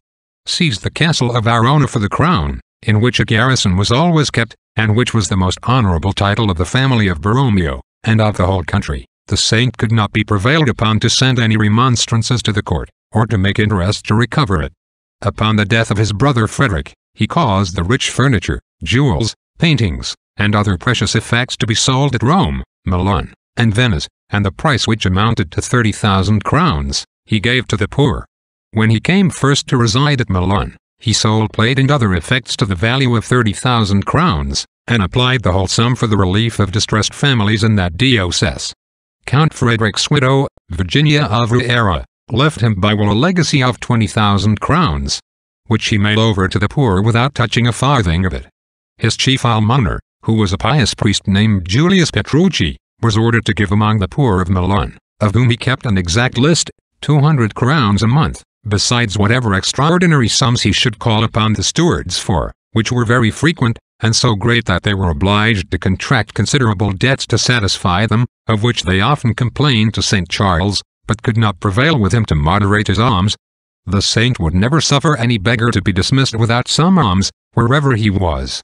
seized the castle of Arona for the crown, in which a garrison was always kept, and which was the most honorable title of the family of Borromeo, and of the whole country, the saint could not be prevailed upon to send any remonstrances to the court, or to make interest to recover it. Upon the death of his brother Frederick, he caused the rich furniture, jewels, paintings, and other precious effects to be sold at Rome, Milan, and Venice, and the price which amounted to 30,000 crowns, he gave to the poor. When he came first to reside at Milan, he sold plate and other effects to the value of 30,000 crowns, and applied the whole sum for the relief of distressed families in that diocese. Count Frederick's widow, Virginia of Riera, left him by will a legacy of 20,000 crowns, which he made over to the poor without touching a farthing of it. His chief almoner, who was a pious priest named Julius Petrucci, was ordered to give among the poor of Milan, of whom he kept an exact list, 200 crowns a month, besides whatever extraordinary sums he should call upon the stewards for, which were very frequent, and so great that they were obliged to contract considerable debts to satisfy them, of which they often complained to St. Charles, but could not prevail with him to moderate his alms. The saint would never suffer any beggar to be dismissed without some alms, wherever he was.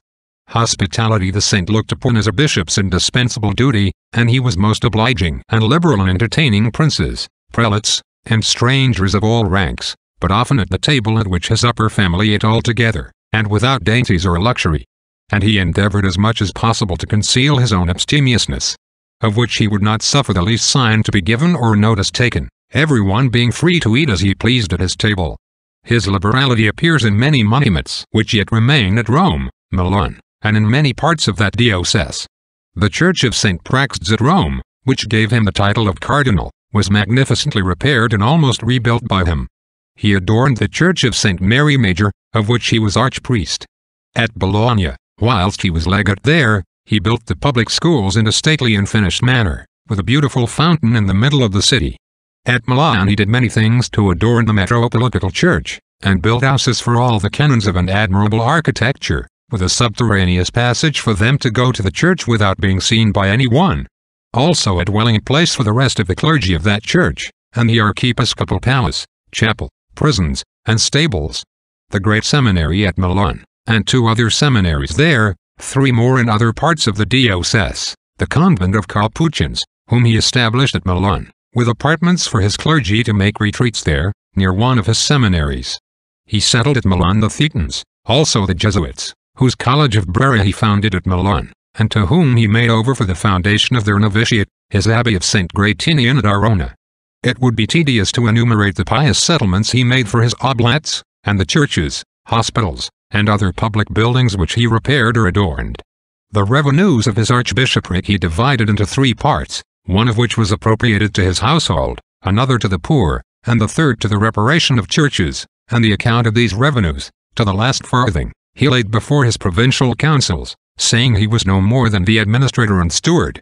Hospitality the saint looked upon as a bishop's indispensable duty, and he was most obliging and liberal in entertaining princes, prelates, and strangers of all ranks, but often at the table at which his upper family ate all together, and without dainties or luxury. And he endeavored as much as possible to conceal his own abstemiousness, of which he would not suffer the least sign to be given or notice taken, everyone being free to eat as he pleased at his table. His liberality appears in many monuments which yet remain at Rome, Milan, and in many parts of that diocese. The church of St. Praxed's at Rome, which gave him the title of Cardinal, was magnificently repaired and almost rebuilt by him. He adorned the church of St. Mary Major, of which he was archpriest. At Bologna, whilst he was legate there, he built the public schools in a stately and finished manner, with a beautiful fountain in the middle of the city. At Milan he did many things to adorn the metropolitical church, and built houses for all the canons of an admirable architecture, with a subterraneous passage for them to go to the church without being seen by anyone. Also a dwelling place for the rest of the clergy of that church, and the archiepiscopal palace, chapel, prisons, and stables. The great seminary at Milan, and 2 other seminaries there, 3 more in other parts of the diocese, the convent of Capuchins, whom he established at Milan, with apartments for his clergy to make retreats there, near one of his seminaries. He settled at Milan the Thetans, also the Jesuits, whose college of Brera he founded at Milan, and to whom he made over for the foundation of their novitiate, his abbey of St. Gratinian at Arona. It would be tedious to enumerate the pious settlements he made for his oblates, and the churches, hospitals, and other public buildings which he repaired or adorned. The revenues of his archbishopric he divided into 3 parts, one of which was appropriated to his household, another to the poor, and the third to the reparation of churches, and the account of these revenues, to the last farthing, he laid before his provincial councils, saying he was no more than the administrator and steward.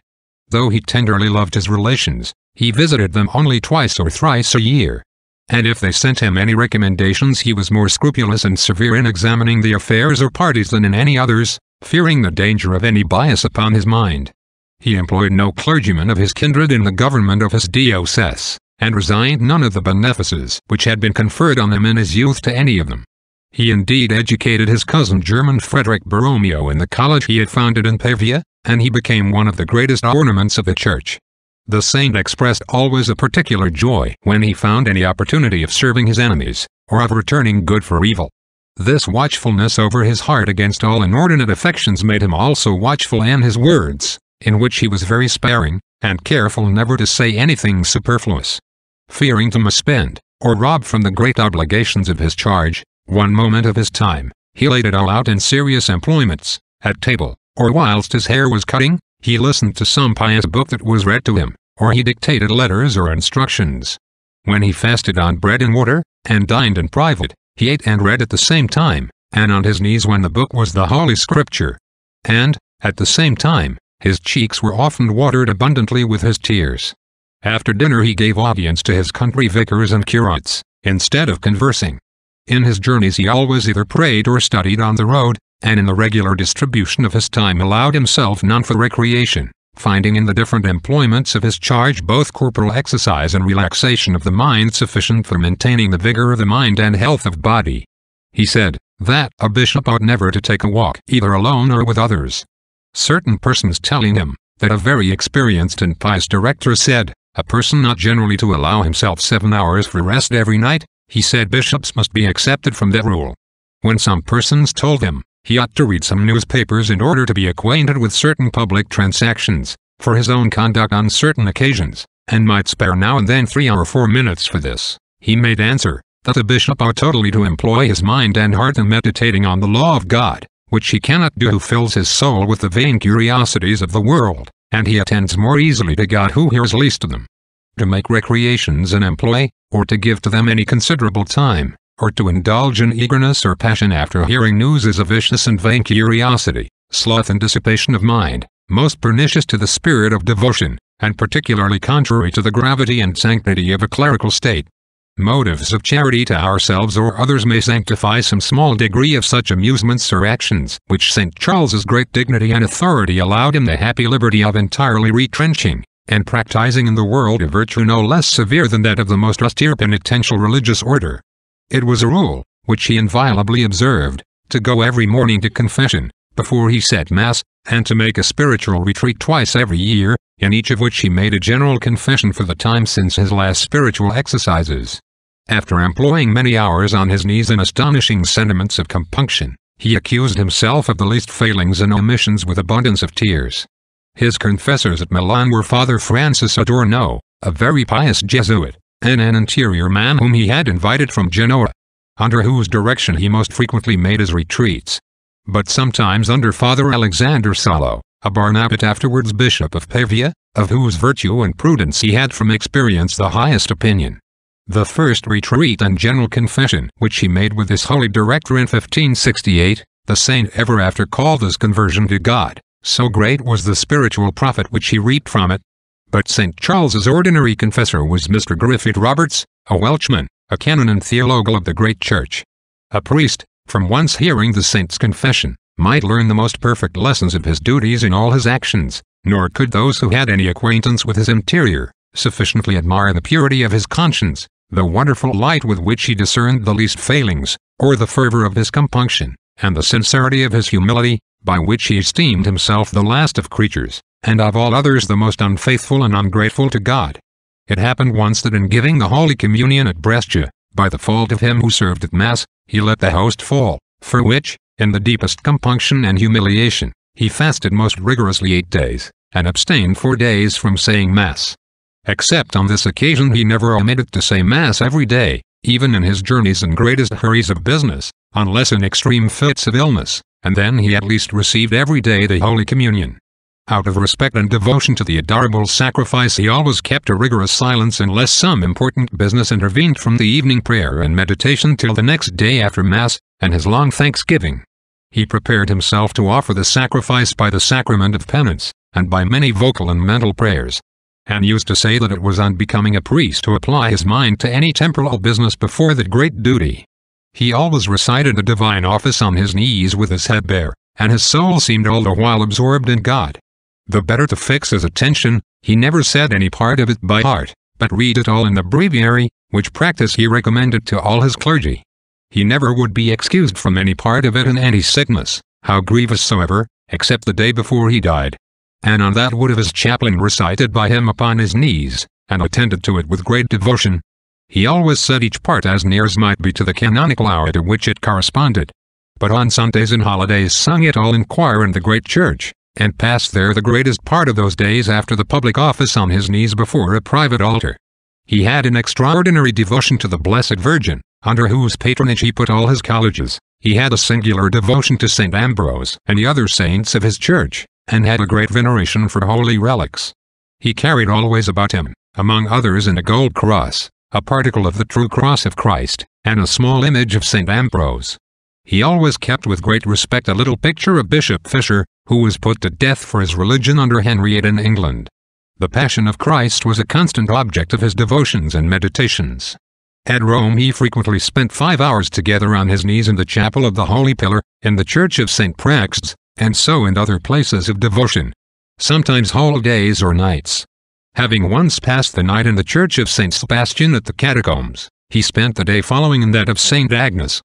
Though he tenderly loved his relations, he visited them only 2 or 3 a year. And if they sent him any recommendations he was more scrupulous and severe in examining the affairs or parties than in any others, fearing the danger of any bias upon his mind. He employed no clergyman of his kindred in the government of his diocese, and resigned none of the benefices which had been conferred on him in his youth to any of them. He indeed educated his cousin German Frederick Borromeo in the college he had founded in Pavia, and he became one of the greatest ornaments of the church. The saint expressed always a particular joy when he found any opportunity of serving his enemies, or of returning good for evil. This watchfulness over his heart against all inordinate affections made him also watchful in his words, in which he was very sparing, and careful never to say anything superfluous. Fearing to misspend, or rob from the great obligations of his charge, one moment of his time, he laid it all out in serious employments, at table, or whilst his hair was cutting, he listened to some pious book that was read to him, or he dictated letters or instructions. When he fasted on bread and water, and dined in private, he ate and read at the same time, and on his knees when the book was the Holy Scripture. And, at the same time, his cheeks were often watered abundantly with his tears. After dinner he gave audience to his country vicars and curates, instead of conversing. In his journeys he always either prayed or studied on the road, and in the regular distribution of his time allowed himself none for recreation, finding in the different employments of his charge both corporal exercise and relaxation of the mind sufficient for maintaining the vigor of the mind and health of body. He said, that a bishop ought never to take a walk either alone or with others. Certain persons telling him, that a very experienced and pious director said, a person not generally to allow himself 7 hours for rest every night, he said bishops must be excepted from that rule. When some persons told him, he ought to read some newspapers in order to be acquainted with certain public transactions, for his own conduct on certain occasions, and might spare now and then 3 or 4 minutes for this, he made answer, that the bishop ought totally to employ his mind and heart in meditating on the law of God, which he cannot do who fills his soul with the vain curiosities of the world, and he attends more easily to God who hears least of them. To make recreations an employ, or to give to them any considerable time, or to indulge in eagerness or passion after hearing news is a vicious and vain curiosity, sloth and dissipation of mind, most pernicious to the spirit of devotion, and particularly contrary to the gravity and sanctity of a clerical state. Motives of charity to ourselves or others may sanctify some small degree of such amusements or actions, which St. Charles's great dignity and authority allowed him the happy liberty of entirely retrenching, and practicing in the world a virtue no less severe than that of the most austere penitential religious order. It was a rule, which he inviolably observed, to go every morning to confession, before he said Mass, and to make a spiritual retreat twice every year, in each of which he made a general confession for the time since his last spiritual exercises. After employing many hours on his knees in astonishing sentiments of compunction, he accused himself of the least failings and omissions with abundance of tears. His confessors at Milan were Father Francis Adorno, a very pious Jesuit, and an interior man whom he had invited from Genoa, under whose direction he most frequently made his retreats, but sometimes under Father Alexander Salo, a Barnabite afterwards Bishop of Pavia, of whose virtue and prudence he had from experience the highest opinion. The first retreat and general confession which he made with his holy director in 1568, the saint ever after called his conversion to God, so great was the spiritual profit which he reaped from it. But St. Charles's ordinary confessor was Mr. Griffith Roberts, a Welshman, a canon and theologal of the great church. A priest, from once hearing the saint's confession, might learn the most perfect lessons of his duties in all his actions, nor could those who had any acquaintance with his interior sufficiently admire the purity of his conscience, the wonderful light with which he discerned the least failings, or the fervor of his compunction, and the sincerity of his humility, by which he esteemed himself the last of creatures, and of all others the most unfaithful and ungrateful to God. It happened once that in giving the Holy Communion at Brescia, by the fault of him who served at Mass, he let the host fall, for which, in the deepest compunction and humiliation, he fasted most rigorously 8 days, and abstained 4 days from saying Mass. Except on this occasion he never omitted to say Mass every day, even in his journeys and greatest hurries of business, unless in extreme fits of illness, and then he at least received every day the Holy Communion. Out of respect and devotion to the adorable sacrifice he always kept a rigorous silence unless some important business intervened from the evening prayer and meditation till the next day after Mass, and his long thanksgiving. He prepared himself to offer the sacrifice by the sacrament of penance, and by many vocal and mental prayers, and used to say that it was unbecoming a priest to apply his mind to any temporal business before that great duty. He always recited the divine office on his knees with his head bare, and his soul seemed all the while absorbed in God. The better to fix his attention, he never said any part of it by heart, but read it all in the breviary, which practice he recommended to all his clergy. He never would be excused from any part of it in any sickness, how grievous soever, except the day before he died. And on that would of his chaplain recited by him upon his knees, and attended to it with great devotion. He always said each part as near as might be to the canonical hour to which it corresponded. But on Sundays and holidays sung it all in choir in the great church, and passed there the greatest part of those days after the public office on his knees before a private altar. He had an extraordinary devotion to the Blessed Virgin, under whose patronage he put all his colleges. He had a singular devotion to St. Ambrose and the other saints of his church, and had a great veneration for holy relics. He carried always about him, among others in a gold cross, a particle of the true cross of Christ, and a small image of St. Ambrose. He always kept with great respect a little picture of Bishop Fisher, who was put to death for his religion under Henry VIII in England. The Passion of Christ was a constant object of his devotions and meditations. At Rome he frequently spent 5 hours together on his knees in the chapel of the Holy Pillar, in the church of St. Praxed's, and so in other places of devotion, sometimes whole days or nights. Having once passed the night in the church of St. Sebastian at the catacombs, he spent the day following in that of St. Agnes.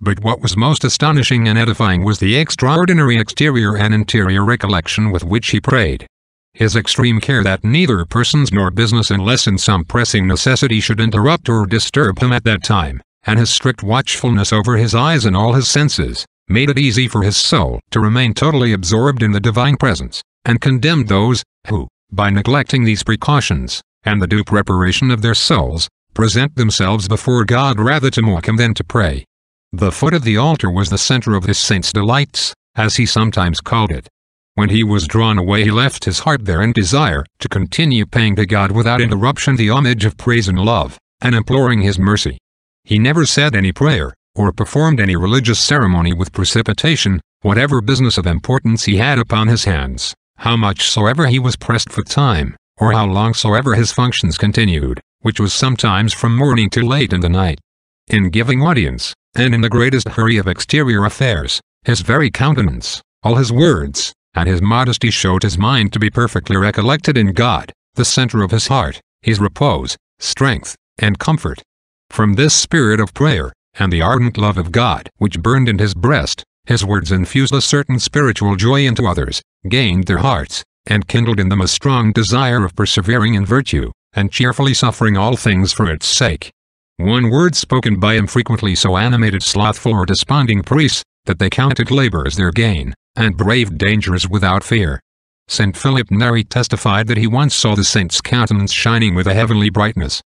But what was most astonishing and edifying was the extraordinary exterior and interior recollection with which he prayed. His extreme care that neither persons nor business unless in some pressing necessity should interrupt or disturb him at that time, and his strict watchfulness over his eyes and all his senses, made it easy for his soul to remain totally absorbed in the divine presence, and condemned those, who, by neglecting these precautions, and the due preparation of their souls, present themselves before God rather to mock him than to pray. The foot of the altar was the center of this saint's delights, as he sometimes called it. When he was drawn away he left his heart there in desire to continue paying to God without interruption the homage of praise and love, and imploring his mercy. He never said any prayer, or performed any religious ceremony with precipitation, whatever business of importance he had upon his hands, how much soever he was pressed for time, or how long soever his functions continued, which was sometimes from morning till late in the night. In giving audience, and in the greatest hurry of exterior affairs, his very countenance, all his words, and his modesty showed his mind to be perfectly recollected in God, the center of his heart, his repose, strength, and comfort. From this spirit of prayer, and the ardent love of God which burned in his breast, his words infused a certain spiritual joy into others, gained their hearts, and kindled in them a strong desire of persevering in virtue, and cheerfully suffering all things for its sake. One word spoken by him frequently so animated slothful or desponding priests, that they counted labor as their gain, and braved dangers without fear. St. Philip Neri testified that he once saw the saint's countenance shining with a heavenly brightness.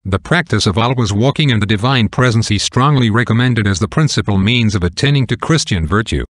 The practice of always walking in the divine presence he strongly recommended as the principal means of attaining to Christian virtue.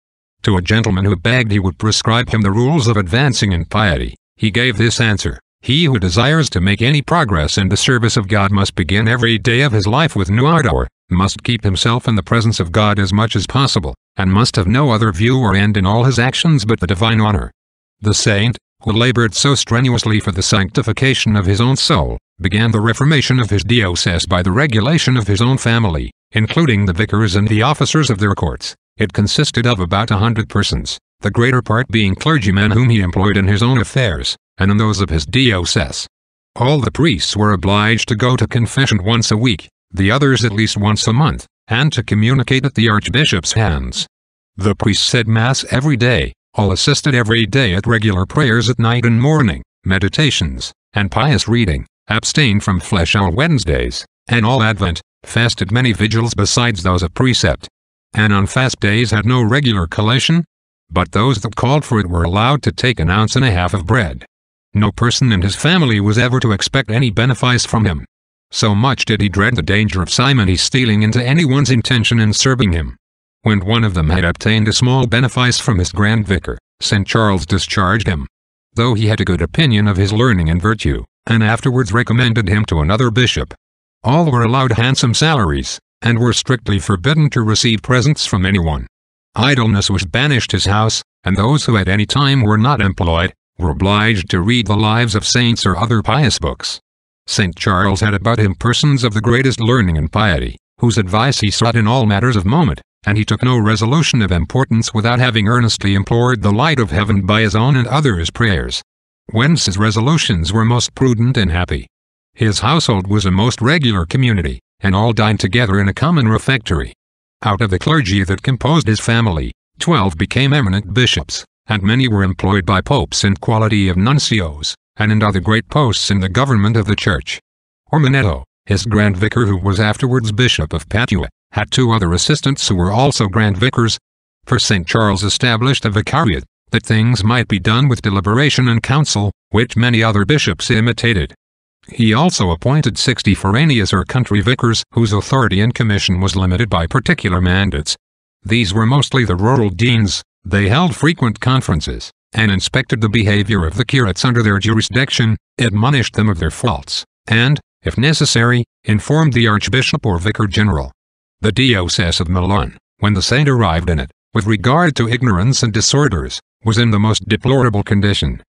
To a gentleman who begged he would prescribe him the rules of advancing in piety, he gave this answer: "He who desires to make any progress in the service of God must begin every day of his life with new ardor, must keep himself in the presence of God as much as possible, and must have no other view or end in all his actions but the divine honor." The saint, who labored so strenuously for the sanctification of his own soul, began the reformation of his diocese by the regulation of his own family, including the vicars and the officers of their courts. It consisted of about 100 persons, the greater part being clergymen whom he employed in his own affairs, and in those of his diocese. All the priests were obliged to go to confession once a week, the others at least once a month, and to communicate at the Archbishop's hands. The priests said Mass every day, all assisted every day at regular prayers at night and morning, meditations, and pious reading, abstained from flesh on Wednesdays, and all Advent, fasted many vigils besides those of precept, and on fast days had no regular collation, but those that called for it were allowed to take 1.5 ounces of bread. No person in his family was ever to expect any benefice from him. So much did he dread the danger of simony stealing into anyone's intention in serving him. When one of them had obtained a small benefice from his grand vicar, St. Charles discharged him, though he had a good opinion of his learning and virtue, and afterwards recommended him to another bishop. All were allowed handsome salaries, and were strictly forbidden to receive presents from anyone. Idleness was banished his house, and those who at any time were not employed, were obliged to read the lives of saints or other pious books. St. Charles had about him persons of the greatest learning and piety, whose advice he sought in all matters of moment, and he took no resolution of importance without having earnestly implored the light of heaven by his own and others' prayers. Whence his resolutions were most prudent and happy. His household was a most regular community, and all dined together in a common refectory. Out of the clergy that composed his family, 12 became eminent bishops, and many were employed by popes in quality of nuncios, and in other great posts in the government of the church. Ormanetto, his grand vicar who was afterwards Bishop of Padua, had 2 other assistants who were also grand vicars. For St. Charles established a vicariate, that things might be done with deliberation and counsel, which many other bishops imitated. He also appointed 60 foraneous or country vicars whose authority and commission was limited by particular mandates. These were mostly the rural deans. They held frequent conferences, and inspected the behavior of the curates under their jurisdiction, admonished them of their faults, and, if necessary, informed the Archbishop or Vicar General. The diocese of Milan, when the saint arrived in it, with regard to ignorance and disorders, was in the most deplorable condition.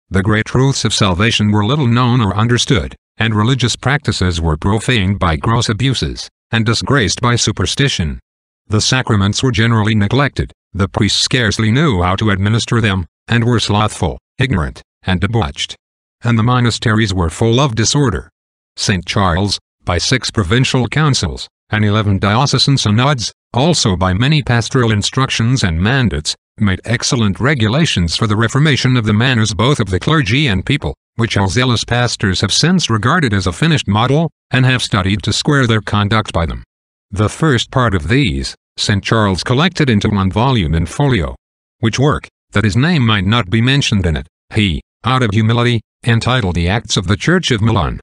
The great truths of salvation were little known or understood, and religious practices were profaned by gross abuses, and disgraced by superstition. The sacraments were generally neglected, the priests scarcely knew how to administer them, and were slothful, ignorant, and debauched. And the monasteries were full of disorder. St. Charles, by 6 provincial councils, and 11 diocesan synods, also by many pastoral instructions and mandates, made excellent regulations for the reformation of the manners both of the clergy and people, which all zealous pastors have since regarded as a finished model, and have studied to square their conduct by them. The first part of these, St. Charles collected into 1 volume in folio, which work, that his name might not be mentioned in it, he, out of humility, entitled The Acts of the Church of Milan.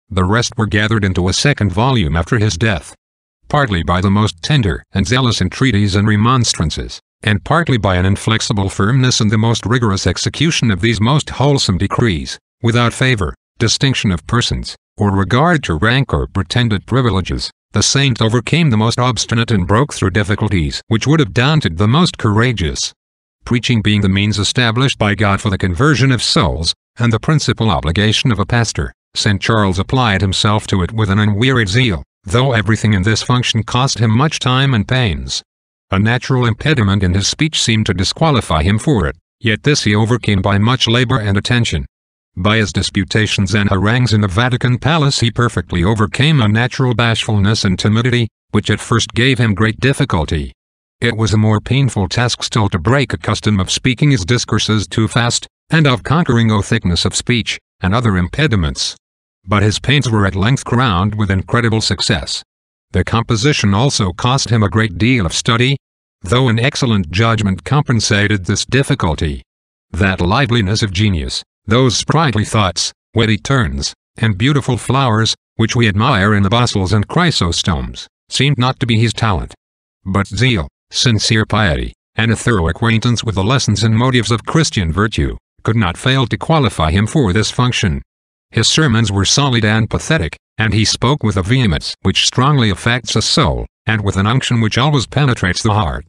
The rest were gathered into a 2nd volume after his death, partly by the most tender and zealous entreaties and remonstrances, and partly by an inflexible firmness and the most rigorous execution of these most wholesome decrees, without favor, distinction of persons, or regard to rank or pretended privileges. The saint overcame the most obstinate and broke through difficulties which would have daunted the most courageous. Preaching being the means established by God for the conversion of souls, and the principal obligation of a pastor, St. Charles applied himself to it with an unwearied zeal, though everything in this function cost him much time and pains. A natural impediment in his speech seemed to disqualify him for it, yet this he overcame by much labor and attention. By his disputations and harangues in the Vatican Palace he perfectly overcame a natural bashfulness and timidity, which at first gave him great difficulty. It was a more painful task still to break a custom of speaking his discourses too fast, and of conquering thickness of speech, and other impediments. But his pains were at length crowned with incredible success. The composition also cost him a great deal of study, though an excellent judgment compensated this difficulty. That liveliness of genius, those sprightly thoughts, witty turns, and beautiful flowers, which we admire in the Bustles and Chrysostoms, seemed not to be his talent. But zeal, sincere piety, and a thorough acquaintance with the lessons and motives of Christian virtue, could not fail to qualify him for this function. His sermons were solid and pathetic, and he spoke with a vehemence which strongly affects a soul, and with an unction which always penetrates the heart.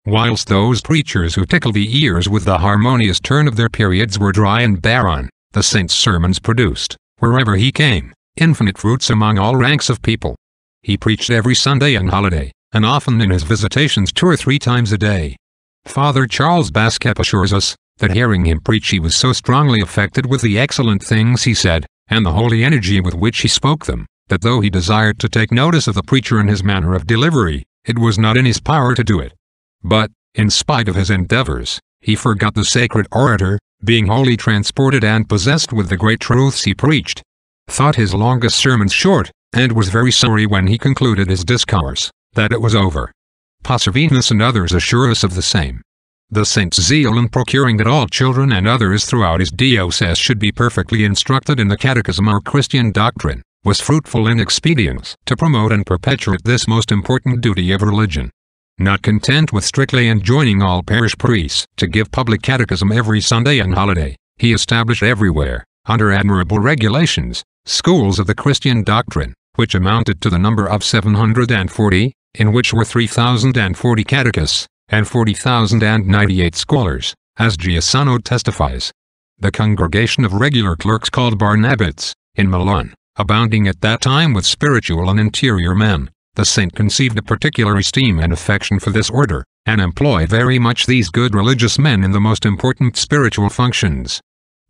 Whilst those preachers who tickle the ears with the harmonious turn of their periods were dry and barren, the saint's sermons produced, wherever he came, infinite fruits among all ranks of people. He preached every Sunday and holiday, and often in his visitations 2 or 3 times a day. Father Charles Basquep assures us that hearing him preach he was so strongly affected with the excellent things he said, and the holy energy with which he spoke them, that though he desired to take notice of the preacher and his manner of delivery, it was not in his power to do it. But, in spite of his endeavors, he forgot the sacred orator, being wholly transported and possessed with the great truths he preached, thought his longest sermons short, and was very sorry when he concluded his discourse, that it was over. Passervinus and others assure us of the same. The saint's zeal in procuring that all children and others throughout his diocese should be perfectly instructed in the catechism or Christian doctrine, was fruitful in expedients to promote and perpetuate this most important duty of religion. Not content with strictly enjoining all parish priests to give public catechism every Sunday and holiday, he established everywhere, under admirable regulations, schools of the Christian doctrine, which amounted to the number of 740, in which were 3,040 catechists, and 40,098 scholars, as Giussano testifies. The congregation of regular clerks called Barnabites, in Milan, abounding at that time with spiritual and interior men, the saint conceived a particular esteem and affection for this order, and employed very much these good religious men in the most important spiritual functions.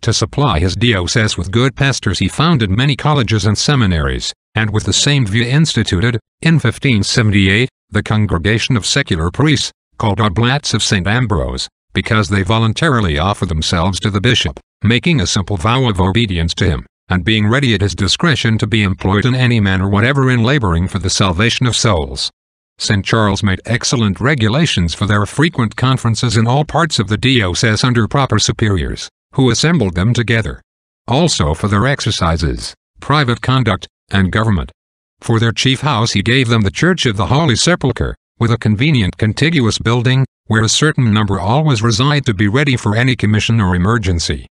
To supply his diocese with good pastors he founded many colleges and seminaries, and with the same view instituted, in 1578, the congregation of secular priests, called Oblates of St. Ambrose, because they voluntarily offer themselves to the bishop, making a simple vow of obedience to him, and being ready at his discretion to be employed in any manner whatever in laboring for the salvation of souls. St. Charles made excellent regulations for their frequent conferences in all parts of the diocese under proper superiors, who assembled them together. Also for their exercises, private conduct, and government. For their chief house he gave them the Church of the Holy Sepulchre, with a convenient contiguous building, where a certain number always reside to be ready for any commission or emergency.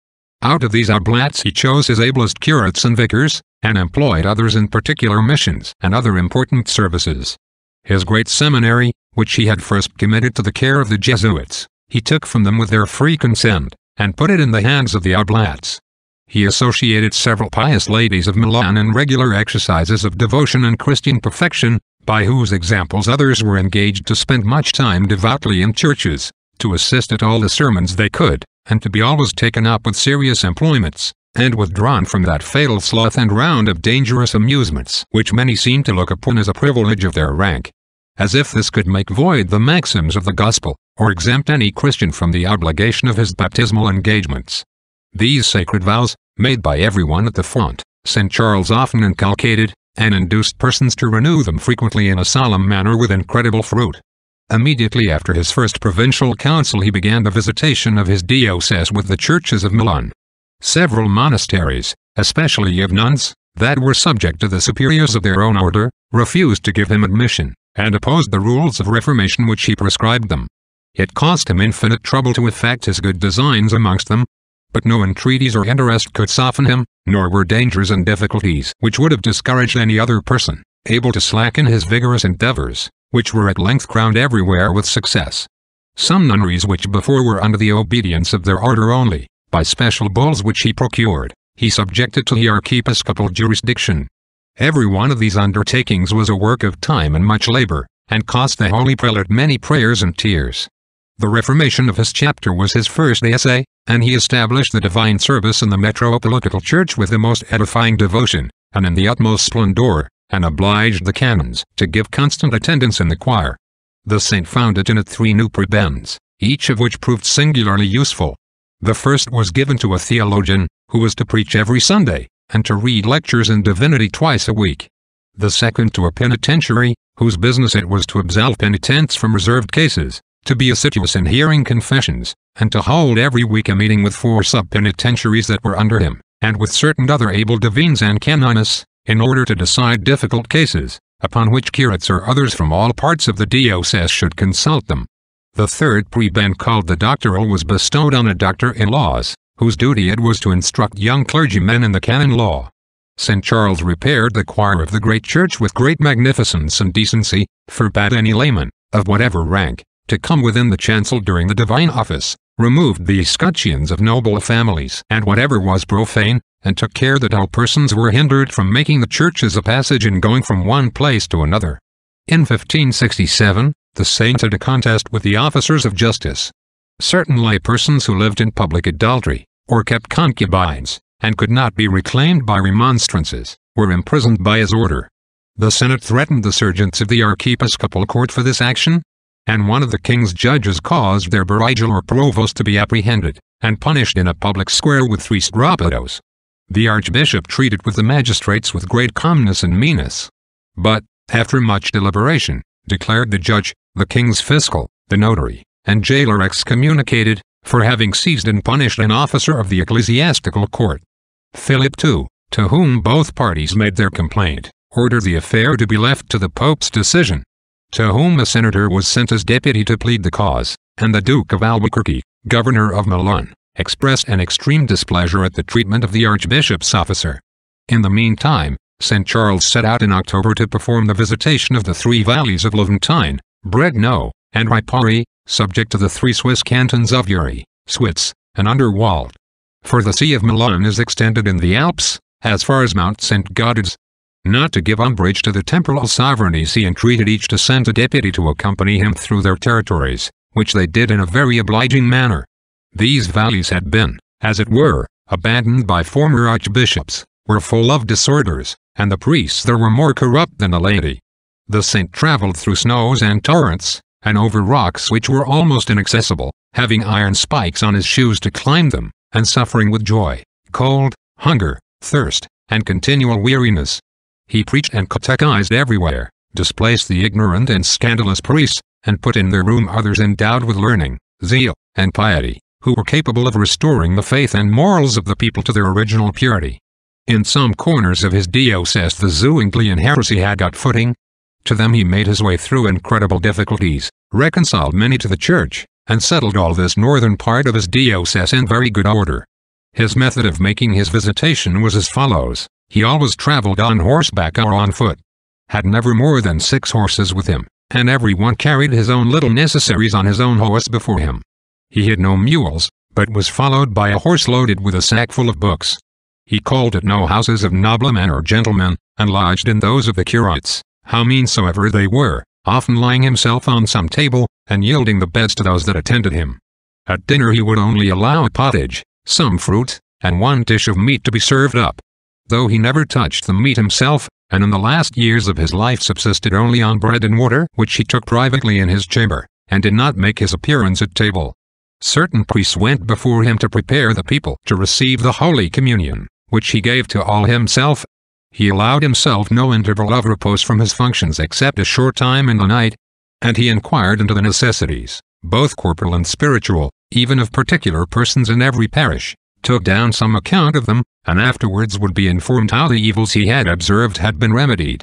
Out of these oblates he chose his ablest curates and vicars, and employed others in particular missions and other important services. His great seminary, which he had first committed to the care of the Jesuits, he took from them with their free consent, and put it in the hands of the oblates. He associated several pious ladies of Milan in regular exercises of devotion and Christian perfection, by whose examples others were engaged to spend much time devoutly in churches, to assist at all the sermons they could, and to be always taken up with serious employments, and withdrawn from that fatal sloth and round of dangerous amusements which many seem to look upon as a privilege of their rank. As if this could make void the maxims of the gospel, or exempt any Christian from the obligation of his baptismal engagements. These sacred vows, made by everyone at the font, St. Charles often inculcated, and induced persons to renew them frequently in a solemn manner with incredible fruit. Immediately after his first provincial council he began the visitation of his diocese with the churches of Milan. Several monasteries, especially of nuns, that were subject to the superiors of their own order, refused to give him admission, and opposed the rules of reformation which he prescribed them. It cost him infinite trouble to effect his good designs amongst them, but no entreaties or interest could soften him, nor were dangers and difficulties which would have discouraged any other person, able to slacken his vigorous endeavors, which were at length crowned everywhere with success. Some nunneries which before were under the obedience of their order only, by special bulls which he procured, he subjected to the archiepiscopal jurisdiction. Every one of these undertakings was a work of time and much labor, and cost the holy prelate many prayers and tears. The reformation of his chapter was his first essay, and he established the divine service in the metropolitical church with the most edifying devotion, and in the utmost splendor, and obliged the canons to give constant attendance in the choir. The saint founded in it 3 new prebends, each of which proved singularly useful. The first was given to a theologian, who was to preach every Sunday, and to read lectures in divinity twice a week. The second to a penitentiary, whose business it was to absolve penitents from reserved cases, to be assiduous in hearing confessions, and to hold every week a meeting with 4 sub-penitentiaries that were under him, and with certain other able divines and canonists, in order to decide difficult cases, upon which curates or others from all parts of the diocese should consult them. The third prebend, called the doctoral, was bestowed on a doctor in laws, whose duty it was to instruct young clergymen in the canon law. St. Charles repaired the choir of the great church with great magnificence and decency, forbade any layman, of whatever rank, to come within the chancel during the divine office, removed the escutcheons of noble families and whatever was profane, and took care that all persons were hindered from making the churches a passage in going from one place to another. In 1567, the saint had a contest with the officers of justice. Certain lay persons who lived in public adultery, or kept concubines, and could not be reclaimed by remonstrances, were imprisoned by his order. The Senate threatened the serjeants of the archiepiscopal court for this action, and one of the king's judges caused their barillo or provost to be apprehended, and punished in a public square with 3 strapados. The archbishop treated with the magistrates with great calmness and meanness, but, after much deliberation, declared the judge, the king's fiscal, the notary, and jailer excommunicated, for having seized and punished an officer of the ecclesiastical court. Philip II, to whom both parties made their complaint, ordered the affair to be left to the Pope's decision, to whom a senator was sent as deputy to plead the cause, and the Duke of Albuquerque, governor of Milan, expressed an extreme displeasure at the treatment of the archbishop's officer. In the meantime, St. Charles set out in October to perform the visitation of the 3 valleys of Levantine, Bregno, and Ripari, subject to the 3 Swiss cantons of Uri, Switz, and Underwald. For the See of Milan is extended in the Alps, as far as Mount St. Gaudens. Not to give umbrage to the temporal sovereigns, he entreated each to send a deputy to accompany him through their territories, which they did in a very obliging manner. These valleys had been, as it were, abandoned by former archbishops, were full of disorders, and the priests there were more corrupt than the laity. The saint travelled through snows and torrents, and over rocks which were almost inaccessible, having iron spikes on his shoes to climb them, and suffering with joy, cold, hunger, thirst, and continual weariness. He preached and catechized everywhere, displaced the ignorant and scandalous priests, and put in their room others endowed with learning, zeal, and piety, who were capable of restoring the faith and morals of the people to their original purity. In some corners of his diocese the Zwinglian heresy had got footing. To them he made his way through incredible difficulties, reconciled many to the church, and settled all this northern part of his diocese in very good order. His method of making his visitation was as follows. He always travelled on horseback or on foot, had never more than 6 horses with him, and every one carried his own little necessaries on his own horse before him. He had no mules, but was followed by a horse loaded with a sack full of books. He called at no houses of noblemen or gentlemen, and lodged in those of the curates, how mean soever they were, often lying himself on some table, and yielding the beds to those that attended him. At dinner he would only allow a pottage, some fruit, and 1 dish of meat to be served up, though he never touched the meat himself, and in the last years of his life subsisted only on bread and water which he took privately in his chamber, and did not make his appearance at table. Certain priests went before him to prepare the people to receive the Holy Communion, which he gave to all himself. He allowed himself no interval of repose from his functions except a short time in the night, and he inquired into the necessities, both corporal and spiritual, even of particular persons in every parish, took down some account of them, and afterwards would be informed how the evils he had observed had been remedied.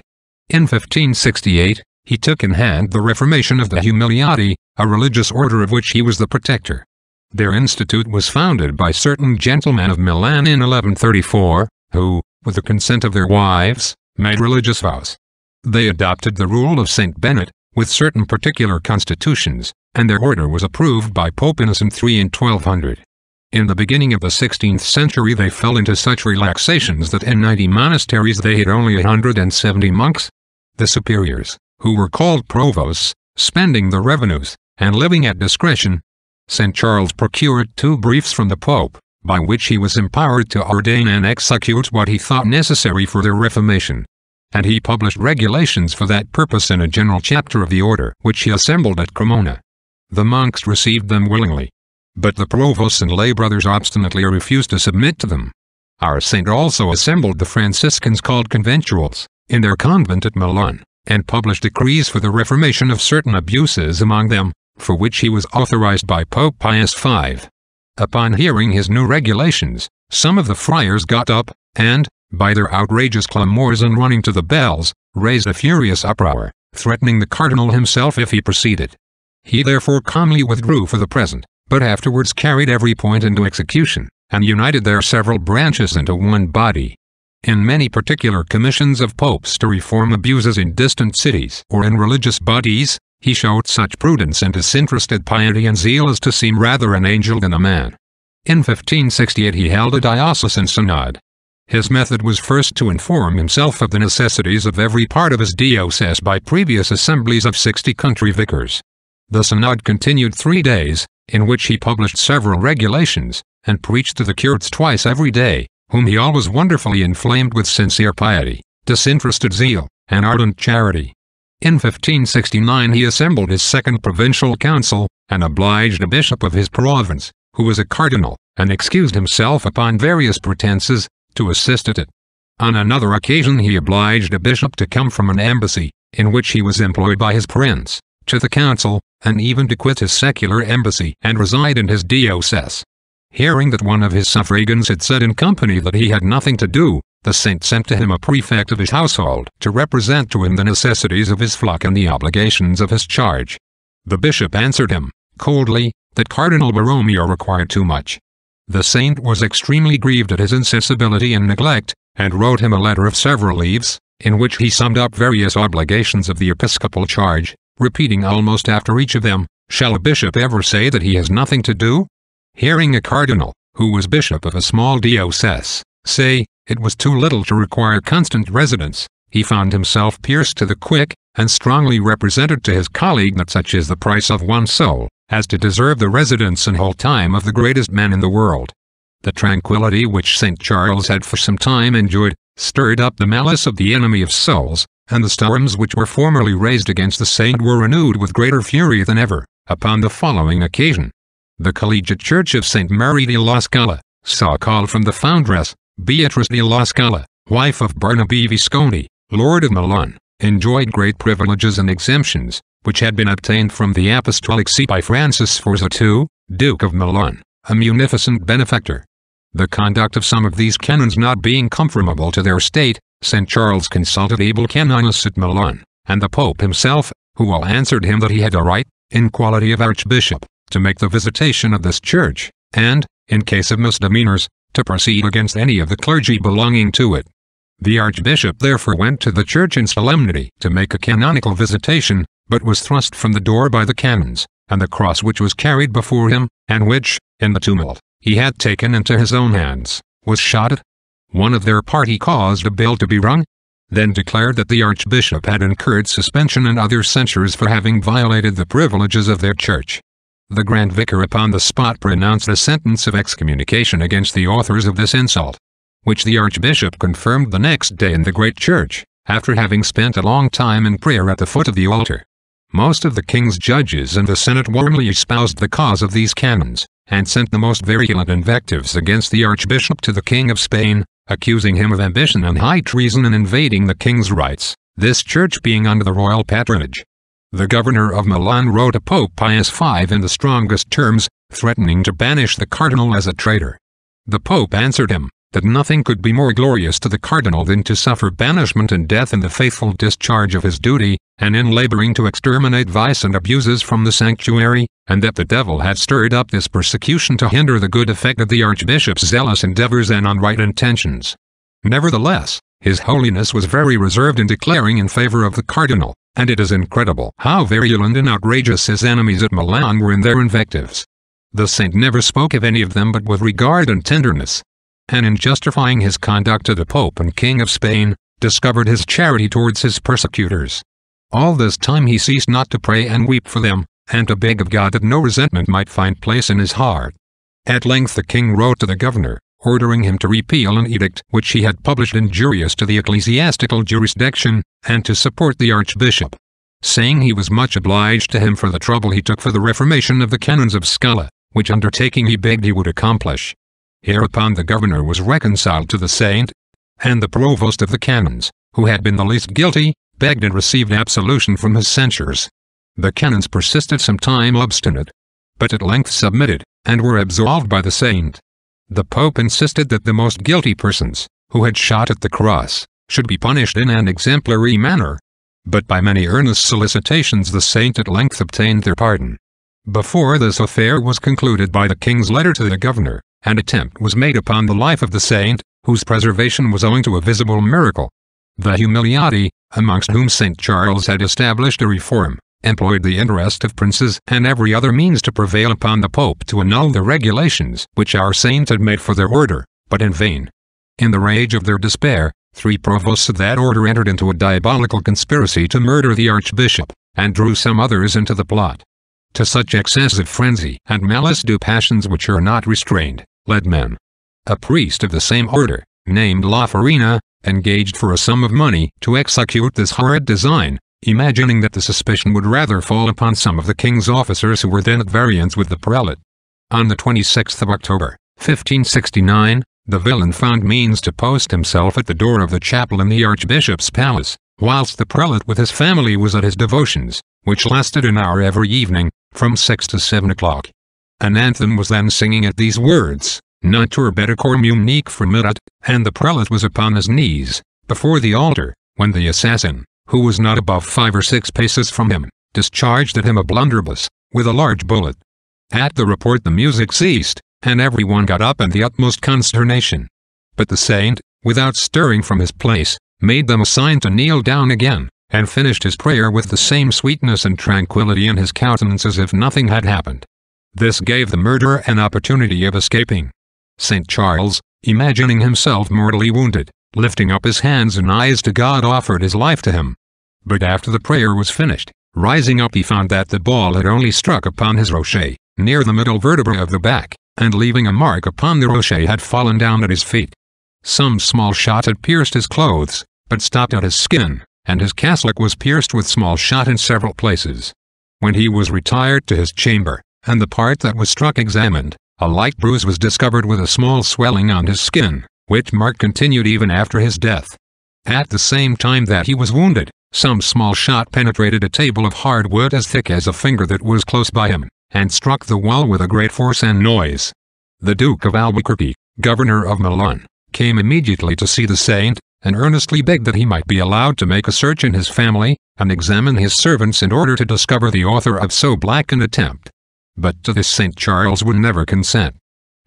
In 1568, he took in hand the reformation of the Humiliati, a religious order of which he was the protector. Their institute was founded by certain gentlemen of Milan in 1134, who, with the consent of their wives, made religious vows. They adopted the rule of St. Bennet, with certain particular constitutions, and their order was approved by Pope Innocent III in 1200. In the beginning of the 16th century they fell into such relaxations that in 90 monasteries they had only 170 monks. The superiors, who were called provosts, spending the revenues, and living at discretion. St. Charles procured 2 briefs from the Pope, by which he was empowered to ordain and execute what he thought necessary for their reformation. And he published regulations for that purpose in a general chapter of the order which he assembled at Cremona. The monks received them willingly, but the provosts and lay brothers obstinately refused to submit to them. Our saint also assembled the Franciscans called conventuals, in their convent at Milan, and published decrees for the reformation of certain abuses among them, for which he was authorized by Pope Pius V. Upon hearing his new regulations, some of the friars got up, and, by their outrageous clamours and running to the bells, raised a furious uproar, threatening the cardinal himself if he proceeded. He therefore calmly withdrew for the present, but afterwards carried every point into execution, and united their several branches into one body. In many particular commissions of popes to reform abuses in distant cities or in religious bodies, he showed such prudence and disinterested piety and zeal as to seem rather an angel than a man. In 1568 he held a diocesan synod. His method was first to inform himself of the necessities of every part of his diocese by previous assemblies of 60 country vicars. The synod continued 3 days, in which he published several regulations, and preached to the curates twice every day, whom he always wonderfully inflamed with sincere piety, disinterested zeal, and ardent charity. In 1569 he assembled his second provincial council, and obliged a bishop of his province, who was a cardinal, and excused himself upon various pretenses, to assist at it. On another occasion he obliged a bishop to come from an embassy, in which he was employed by his prince, to the council, and even to quit his secular embassy and reside in his diocese. Hearing that one of his suffragans had said in company that he had nothing to do, the saint sent to him a prefect of his household to represent to him the necessities of his flock and the obligations of his charge. The bishop answered him, coldly, that Cardinal Borromeo required too much. The saint was extremely grieved at his insensibility and neglect, and wrote him a letter of several leaves, in which he summed up various obligations of the episcopal charge, repeating almost after each of them, "Shall a bishop ever say that he has nothing to do?" Hearing a cardinal, who was bishop of a small diocese, say it was too little to require constant residence, he found himself pierced to the quick, and strongly represented to his colleague that such is the price of one soul, as to deserve the residence and whole time of the greatest man in the world. The tranquillity which St. Charles had for some time enjoyed, stirred up the malice of the enemy of souls, and the storms which were formerly raised against the saint were renewed with greater fury than ever, upon the following occasion. The collegiate church of St. Mary de la Scala saw call from the foundress, Beatrice de la Scala, wife of Barnabe Visconti, Lord of Milan, enjoyed great privileges and exemptions, which had been obtained from the apostolic see by Francis Sforza II, Duke of Milan, a munificent benefactor. The conduct of some of these canons not being conformable to their state, St. Charles consulted able Cardinalis at Milan, and the Pope himself, who all answered him that he had a right, in quality of Archbishop, to make the visitation of this church, and, in case of misdemeanors, to proceed against any of the clergy belonging to it. The Archbishop therefore went to the church in solemnity to make a canonical visitation, but was thrust from the door by the canons, and the cross which was carried before him, and which, in the tumult, he had taken into his own hands, was shot at. One of their party caused a bell to be rung, then declared that the Archbishop had incurred suspension and other censures for having violated the privileges of their church. The Grand Vicar upon the spot pronounced a sentence of excommunication against the authors of this insult, which the Archbishop confirmed the next day in the great church, after having spent a long time in prayer at the foot of the altar. Most of the king's judges and the Senate warmly espoused the cause of these canons, and sent the most virulent invectives against the Archbishop to the King of Spain, accusing him of ambition and high treason in invading the king's rights, this church being under the royal patronage. The governor of Milan wrote to Pope Pius V in the strongest terms, threatening to banish the cardinal as a traitor. The Pope answered him, that nothing could be more glorious to the cardinal than to suffer banishment and death in the faithful discharge of his duty, and in laboring to exterminate vice and abuses from the sanctuary, and that the devil had stirred up this persecution to hinder the good effect of the Archbishop's zealous endeavors and unright intentions. Nevertheless, His Holiness was very reserved in declaring in favor of the cardinal, and it is incredible how virulent and outrageous his enemies at Milan were in their invectives. The saint never spoke of any of them but with regard and tenderness, and in justifying his conduct to the Pope and King of Spain, discovered his charity towards his persecutors. All this time he ceased not to pray and weep for them, and to beg of God that no resentment might find place in his heart. At length the king wrote to the governor, ordering him to repeal an edict which he had published injurious to the ecclesiastical jurisdiction, and to support the Archbishop, saying he was much obliged to him for the trouble he took for the reformation of the canons of Scala, which undertaking he begged he would accomplish. Hereupon the governor was reconciled to the saint, and the provost of the canons, who had been the least guilty, begged and received absolution from his censures. The canons persisted some time obstinate, but at length submitted, and were absolved by the saint. The Pope insisted that the most guilty persons, who had shot at the cross, should be punished in an exemplary manner. But by many earnest solicitations the saint at length obtained their pardon. Before this affair was concluded by the king's letter to the governor, an attempt was made upon the life of the saint, whose preservation was owing to a visible miracle. The Humiliati, amongst whom St. Charles had established a reform, employed the interest of princes and every other means to prevail upon the Pope to annul the regulations which our saint had made for their order, but in vain. In the rage of their despair, 3 provosts of that order entered into a diabolical conspiracy to murder the Archbishop, and drew some others into the plot. To such excessive frenzy and malice do passions which are not restrained, lead men. A priest of the same order, named La Farina, engaged for a sum of money to execute this horrid design, imagining that the suspicion would rather fall upon some of the king's officers who were then at variance with the prelate. On the 26th of October, 1569, the villain found means to post himself at the door of the chapel in the Archbishop's palace, whilst the prelate with his family was at his devotions, which lasted an hour every evening, from 6 to 7 o'clock. An anthem was then singing at these words, "Non turbeticor munic fremidat," and the prelate was upon his knees, before the altar, when the assassin, who was not above 5 or 6 paces from him, discharged at him a blunderbuss, with a large bullet. At the report the music ceased, and everyone got up in the utmost consternation. But the saint, without stirring from his place, made them a sign to kneel down again, and finished his prayer with the same sweetness and tranquility in his countenance as if nothing had happened. This gave the murderer an opportunity of escaping. St. Charles, imagining himself mortally wounded, lifting up his hands and eyes to God, offered his life to him. But after the prayer was finished, rising up he found that the ball had only struck upon his rochet, near the middle vertebra of the back, and leaving a mark upon the rochet had fallen down at his feet. Some small shot had pierced his clothes, but stopped at his skin, and his cassock was pierced with small shot in several places. When he was retired to his chamber, and the part that was struck examined, a light bruise was discovered with a small swelling on his skin, which mark continued even after his death. At the same time that he was wounded, some small shot penetrated a table of hard wood as thick as a finger that was close by him, and struck the wall with a great force and noise. The Duke of Albuquerque, governor of Milan, came immediately to see the saint, and earnestly begged that he might be allowed to make a search in his family, and examine his servants in order to discover the author of so black an attempt. But to this St. Charles would never consent.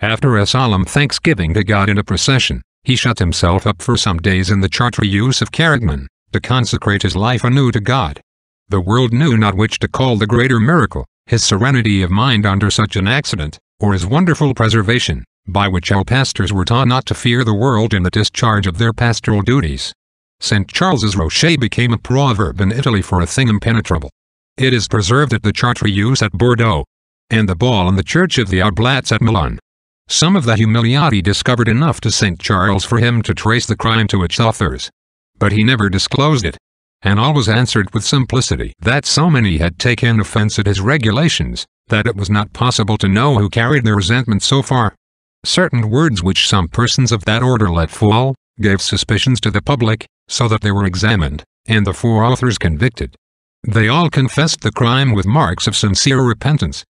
After a solemn thanksgiving to God in a procession, he shut himself up for some days in the Chartreuse of Cardinal, to consecrate his life anew to God. The world knew not which to call the greater miracle, his serenity of mind under such an accident, or his wonderful preservation, by which all pastors were taught not to fear the world in the discharge of their pastoral duties. St. Charles's rochet became a proverb in Italy for a thing impenetrable. It is preserved at the Chartreuse at Bordeaux, and the ball in the Church of the Oblates at Milan. Some of the Humiliati discovered enough to St. Charles for him to trace the crime to its authors. But he never disclosed it, and always answered with simplicity that so many had taken offense at his regulations, that it was not possible to know who carried their resentment so far. Certain words which some persons of that order let fall, gave suspicions to the public, so that they were examined, and the 4 authors convicted. They all confessed the crime with marks of sincere repentance.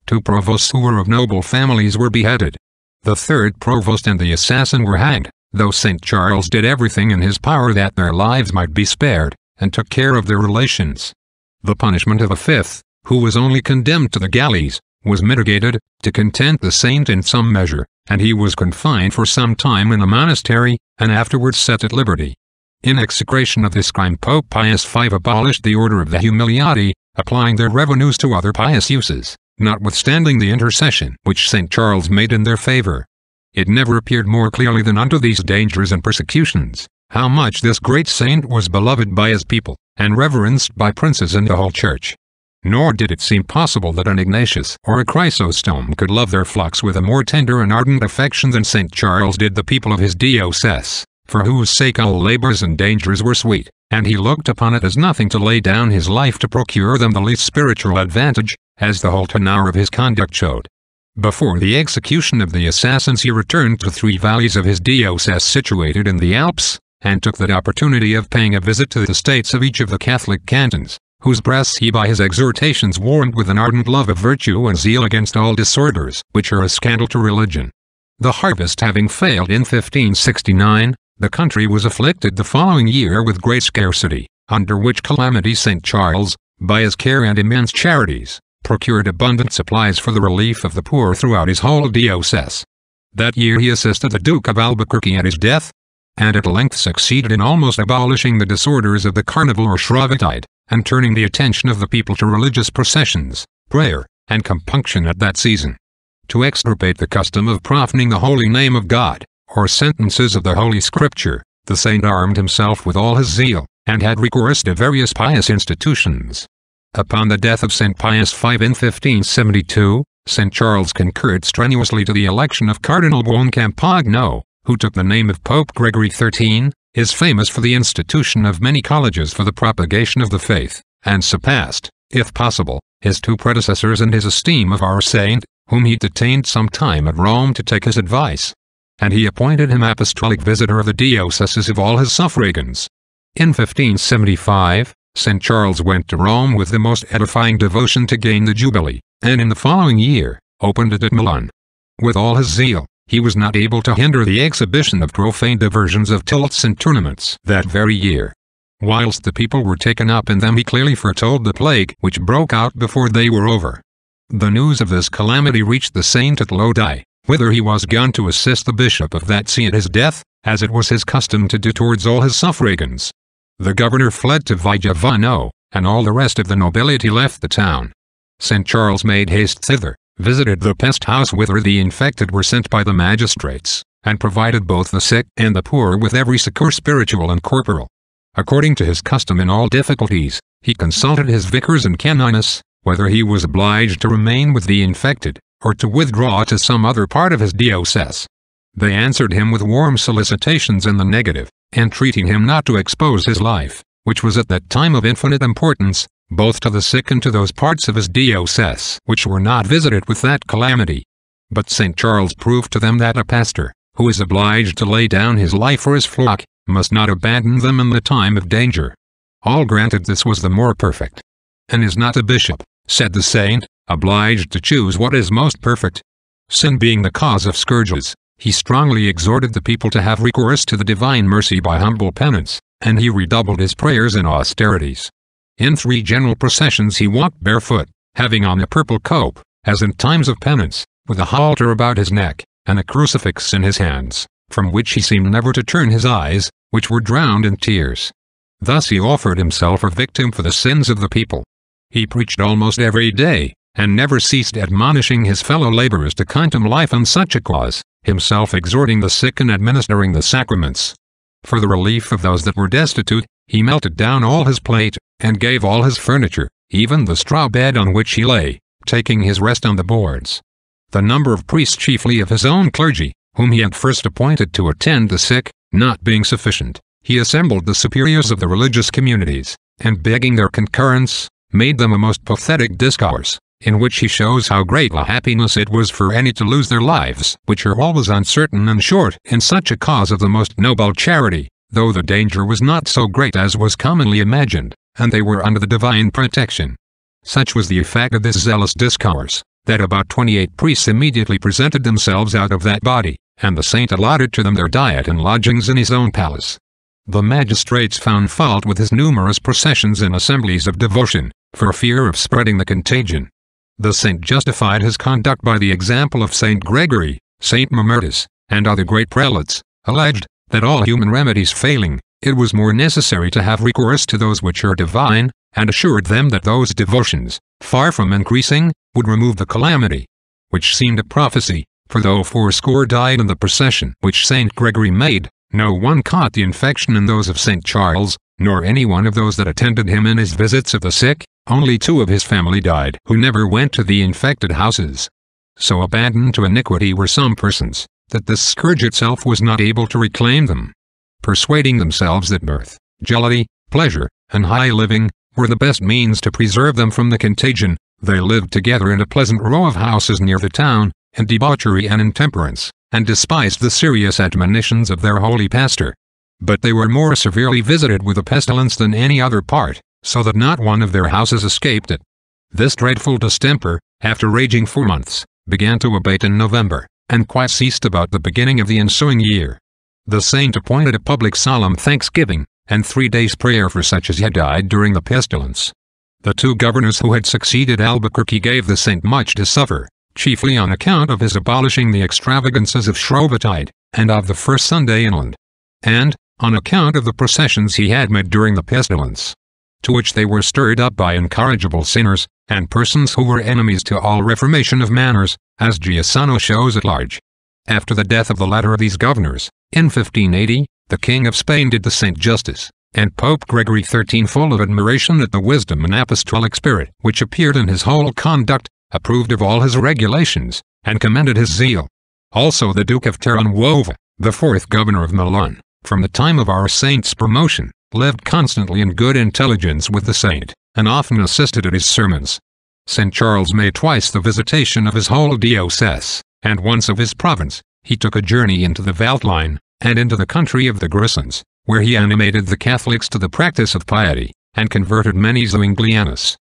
2 provosts who were of noble families were beheaded. The 3rd provost and the assassin were hanged, though St. Charles did everything in his power that their lives might be spared, and took care of their relations. The punishment of a 5th, who was only condemned to the galleys, was mitigated, to content the saint in some measure, and he was confined for some time in a monastery, and afterwards set at liberty. In execration of this crime Pope Pius V abolished the order of the Humiliati, applying their revenues to other pious uses, notwithstanding the intercession which St. Charles made in their favor. It never appeared more clearly than under these dangers and persecutions, how much this great saint was beloved by his people, and reverenced by princes and the whole church. Nor did it seem possible that an Ignatius or a Chrysostom could love their flocks with a more tender and ardent affection than St. Charles did the people of his diocese, for whose sake all labors and dangers were sweet, and he looked upon it as nothing to lay down his life to procure them the least spiritual advantage, as the whole tenor of his conduct showed. Before the execution of the assassins he returned to 3 valleys of his diocese situated in the Alps, and took that opportunity of paying a visit to the states of each of the Catholic cantons, whose breasts he by his exhortations warmed with an ardent love of virtue and zeal against all disorders which are a scandal to religion. The harvest having failed in 1569, The country was afflicted the following year with great scarcity, under which calamity St. Charles, by his care and immense charities, procured abundant supplies for the relief of the poor throughout his whole diocese. That year he assisted the Duke of Albuquerque at his death, and at length succeeded in almost abolishing the disorders of the carnival or Shrovetide, and turning the attention of the people to religious processions, prayer, and compunction at that season. To extirpate the custom of profaning the holy name of God, or sentences of the Holy Scripture, the saint armed himself with all his zeal, and had recourse to various pious institutions. Upon the death of St. Pius V in 1572, St. Charles concurred strenuously to the election of Cardinal Buoncampagno, who took the name of Pope Gregory XIII, is famous for the institution of many colleges for the propagation of the faith, and surpassed, if possible, his two predecessors in his esteem of our saint, whom he detained some time at Rome to take his advice. And he appointed him apostolic visitor of the dioceses of all his suffragans. In 1575, St. Charles went to Rome with the most edifying devotion to gain the Jubilee, and in the following year, opened it at Milan. With all his zeal, he was not able to hinder the exhibition of profane diversions of tilts and tournaments that very year. Whilst the people were taken up in them, he clearly foretold the plague which broke out before they were over. The news of this calamity reached the saint at Lodi, whither he was gone to assist the bishop of that see at his death, as it was his custom to do towards all his suffragans. The governor fled to Vigevano, and all the rest of the nobility left the town. St. Charles made haste thither, visited the pest house whither the infected were sent by the magistrates, and provided both the sick and the poor with every succor spiritual and corporal. According to his custom in all difficulties, he consulted his vicars and canonists, whether he was obliged to remain with the infected, or to withdraw to some other part of his diocese. They answered him with warm solicitations in the negative, entreating him not to expose his life, which was at that time of infinite importance, both to the sick and to those parts of his diocese which were not visited with that calamity. But St. Charles proved to them that a pastor, who is obliged to lay down his life for his flock, must not abandon them in the time of danger. All granted this was the more perfect. And is not a bishop, said the saint, obliged to choose what is most perfect? Sin being the cause of scourges, he strongly exhorted the people to have recourse to the divine mercy by humble penance, and he redoubled his prayers and austerities. In 3 general processions he walked barefoot, having on a purple cope, as in times of penance, with a halter about his neck, and a crucifix in his hands, from which he seemed never to turn his eyes, which were drowned in tears. Thus he offered himself a victim for the sins of the people. He preached almost every day, and never ceased admonishing his fellow laborers to count life on such a cause, himself exhorting the sick and administering the sacraments. For the relief of those that were destitute, he melted down all his plate, and gave all his furniture, even the straw bed on which he lay, taking his rest on the boards. The number of priests, chiefly of his own clergy, whom he had first appointed to attend the sick, not being sufficient, he assembled the superiors of the religious communities, and begging their concurrence, made them a most pathetic discourse, in which he shows how great a happiness it was for any to lose their lives, which are always uncertain and short, in such a cause of the most noble charity, though the danger was not so great as was commonly imagined, and they were under the divine protection. Such was the effect of this zealous discourse, that about 28 priests immediately presented themselves out of that body, and the saint allotted to them their diet and lodgings in his own palace. The magistrates found fault with his numerous processions and assemblies of devotion, for fear of spreading the contagion. The saint justified his conduct by the example of Saint Gregory, Saint Mamertus, and other great prelates, alleged, that all human remedies failing, it was more necessary to have recourse to those which are divine, and assured them that those devotions, far from increasing, would remove the calamity. Which seemed a prophecy, for though 80 died in the procession which Saint Gregory made, no one caught the infection in those of St. Charles, nor any one of those that attended him in his visits of the sick. Only 2 of his family died, who never went to the infected houses. So abandoned to iniquity were some persons, that the scourge itself was not able to reclaim them. Persuading themselves that mirth, jollity, pleasure, and high living, were the best means to preserve them from the contagion, they lived together in a pleasant row of houses near the town, in debauchery and intemperance, and despised the serious admonitions of their holy pastor. But they were more severely visited with a pestilence than any other part, so that not one of their houses escaped it. This dreadful distemper, after raging 4 months, began to abate in November, and quite ceased about the beginning of the ensuing year. The saint appointed a public solemn thanksgiving, and 3 days' prayer for such as had died during the pestilence. The 2 governors who had succeeded Albuquerque gave the saint much to suffer, chiefly on account of his abolishing the extravagances of Shrovetide, and of the first Sunday inland, and on account of the processions he had made during the pestilence, to which they were stirred up by incorrigible sinners, and persons who were enemies to all reformation of manners, as Giussano shows at large. After the death of the latter of these governors, in 1580, the King of Spain did the saint justice, and Pope Gregory XIII, full of admiration at the wisdom and apostolic spirit which appeared in his whole conduct, approved of all his regulations, and commended his zeal. Also the Duke of Terranova, the 4th governor of Milan, from the time of our saint's promotion, lived constantly in good intelligence with the saint, and often assisted at his sermons. St. Charles made twice the visitation of his whole diocese, and once of his province. He took a journey into the Valtline, and into the country of the Grisons, where he animated the Catholics to the practice of piety, and converted many Zwinglianos.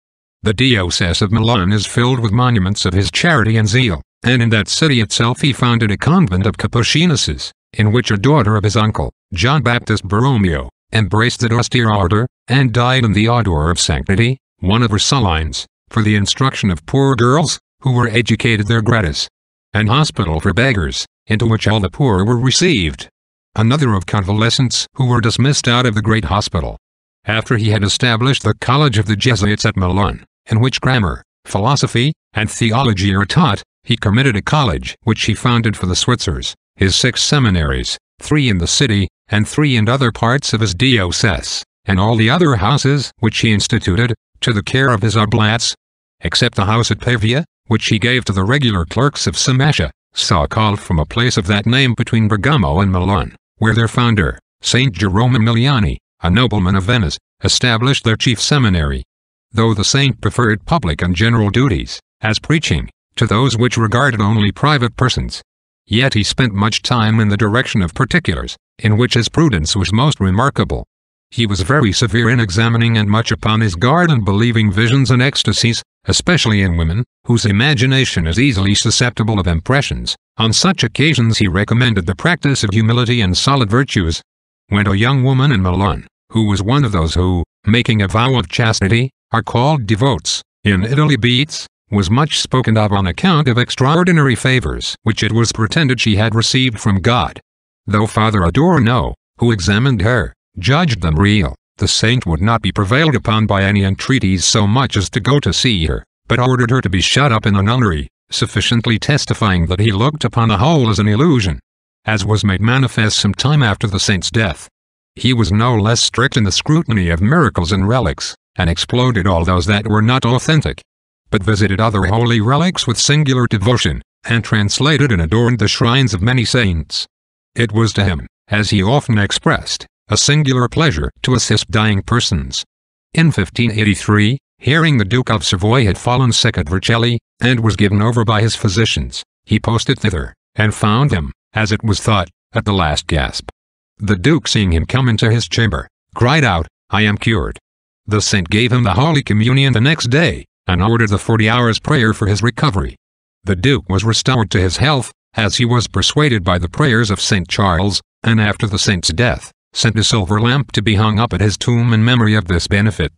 The diocese of Milan is filled with monuments of his charity and zeal, and in that city itself he founded a convent of Capuchinuses, in which a daughter of his uncle, John Baptist Borromeo, embraced that austere order, and died in the Order of Sanctity, one of Ursulines, for the instruction of poor girls, who were educated there gratis. An hospital for beggars, into which all the poor were received. Another of convalescents who were dismissed out of the great hospital. After he had established the College of the Jesuits at Milan, in which grammar, philosophy, and theology are taught, he committed a college which he founded for the Switzers, his 6 seminaries, 3 in the city, and 3 in other parts of his diocese, and all the other houses which he instituted, to the care of his oblates, except the house at Pavia, which he gave to the regular clerks of Samascia, so called from a place of that name between Bergamo and Milan, where their founder, Saint Jerome Emiliani, a nobleman of Venice, established their chief seminary. Though the saint preferred public and general duties, as preaching, to those which regarded only private persons, yet he spent much time in the direction of particulars, in which his prudence was most remarkable. He was very severe in examining and much upon his guard in believing visions and ecstasies, especially in women, whose imagination is easily susceptible of impressions. On such occasions he recommended the practice of humility and solid virtues. When a young woman in Milan, who was one of those who, making a vow of chastity, are called devotes, in Italy Beats, was much spoken of on account of extraordinary favors which it was pretended she had received from God. Though Father Adorno, who examined her, judged them real, the saint would not be prevailed upon by any entreaties so much as to go to see her, but ordered her to be shut up in a nunnery, sufficiently testifying that he looked upon the whole as an illusion, as was made manifest some time after the saint's death. He was no less strict in the scrutiny of miracles and relics, and exploded all those that were not authentic, but visited other holy relics with singular devotion, and translated and adorned the shrines of many saints. It was to him, as he often expressed, a singular pleasure to assist dying persons. In 1583, hearing the Duke of Savoy had fallen sick at Vercelli, and was given over by his physicians, he posted thither, and found him, as it was thought, at the last gasp. The Duke, seeing him come into his chamber, cried out, "I am cured." The saint gave him the Holy Communion the next day, and ordered the 40 hours' prayer for his recovery. The Duke was restored to his health, as he was persuaded by the prayers of St. Charles, and after the saint's death, sent a silver lamp to be hung up at his tomb in memory of this benefit.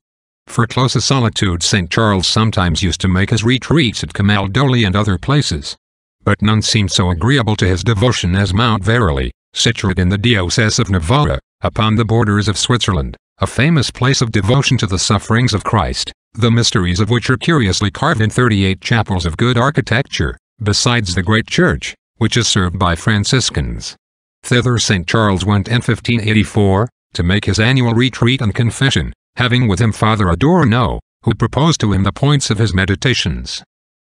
For close solitude St. Charles sometimes used to make his retreats at Camaldoli and other places. But none seemed so agreeable to his devotion as Mount Veroli, situate in the diocese of Novara, upon the borders of Switzerland, a famous place of devotion to the sufferings of Christ, the mysteries of which are curiously carved in 38 chapels of good architecture, besides the great church, which is served by Franciscans. Thither St. Charles went in 1584, to make his annual retreat and confession, having with him Father Adorno, who proposed to him the points of his meditations.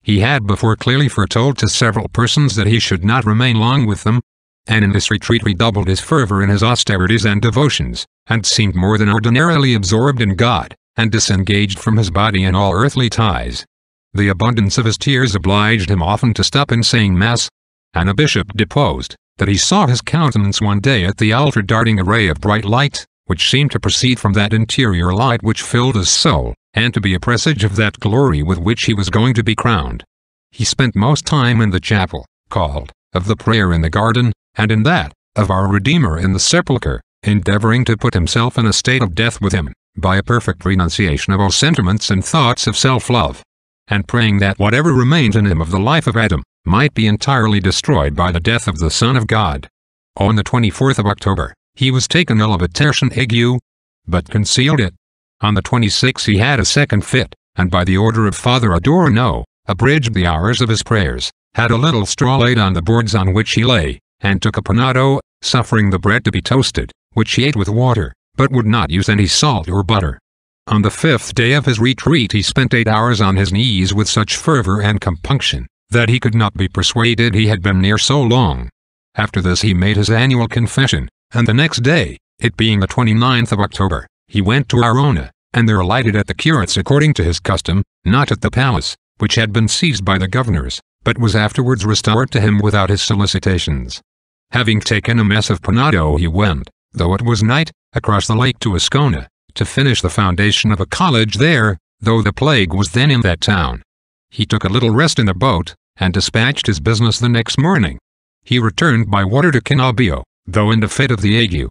He had before clearly foretold to several persons that he should not remain long with them, and in this retreat redoubled his fervor in his austerities and devotions, and seemed more than ordinarily absorbed in God, and disengaged from his body and all earthly ties. The abundance of his tears obliged him often to stop in saying Mass, and a bishop deposed that he saw his countenance one day at the altar darting a ray of bright light, which seemed to proceed from that interior light which filled his soul, and to be a presage of that glory with which he was going to be crowned. He spent most time in the chapel, called, of the Prayer in the Garden, and in that, of our Redeemer in the sepulchre, endeavoring to put himself in a state of death with him, by a perfect renunciation of all sentiments and thoughts of self-love, and praying that whatever remained in him of the life of Adam, might be entirely destroyed by the death of the Son of God. On the 24th of October, he was taken ill of a tertian ague, but concealed it. On the 26th he had a second fit, and by the order of Father Adorno, abridged the hours of his prayers, had a little straw laid on the boards on which he lay, and took a panado, suffering the bread to be toasted, which he ate with water, but would not use any salt or butter. On the 5th day of his retreat he spent 8 hours on his knees with such fervor and compunction, that he could not be persuaded he had been near so long. After this he made his annual confession, and the next day, it being the 29th of October, he went to Arona, and there alighted at the curate's according to his custom, not at the palace, which had been seized by the governors, but was afterwards restored to him without his solicitations. Having taken a mess of panado he went, though it was night, across the lake to Ascona, to finish the foundation of a college there, though the plague was then in that town. He took a little rest in the boat, and dispatched his business the next morning. He returned by water to Cannabio, though in the fit of the ague.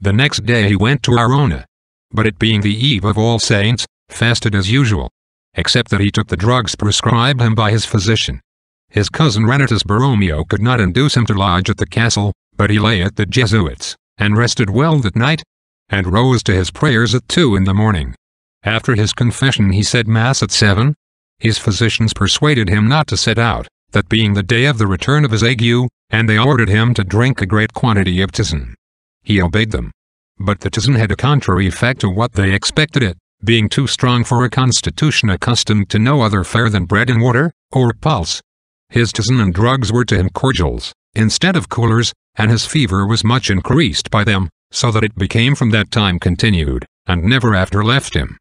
The next day he went to Arona, but it being the eve of All Saints, fasted as usual, except that he took the drugs prescribed him by his physician. His cousin Renatus Borromeo could not induce him to lodge at the castle, but he lay at the Jesuits, and rested well that night, and rose to his prayers at 2 in the morning. After his confession he said Mass at 7. His physicians persuaded him not to set out, that being the day of the return of his ague, and they ordered him to drink a great quantity of tisane. He obeyed them. But the tisane had a contrary effect to what they expected it, being too strong for a constitution accustomed to no other fare than bread and water, or pulse. His tisane and drugs were to him cordials, instead of coolers, and his fever was much increased by them, so that it became from that time continued, and never after left him.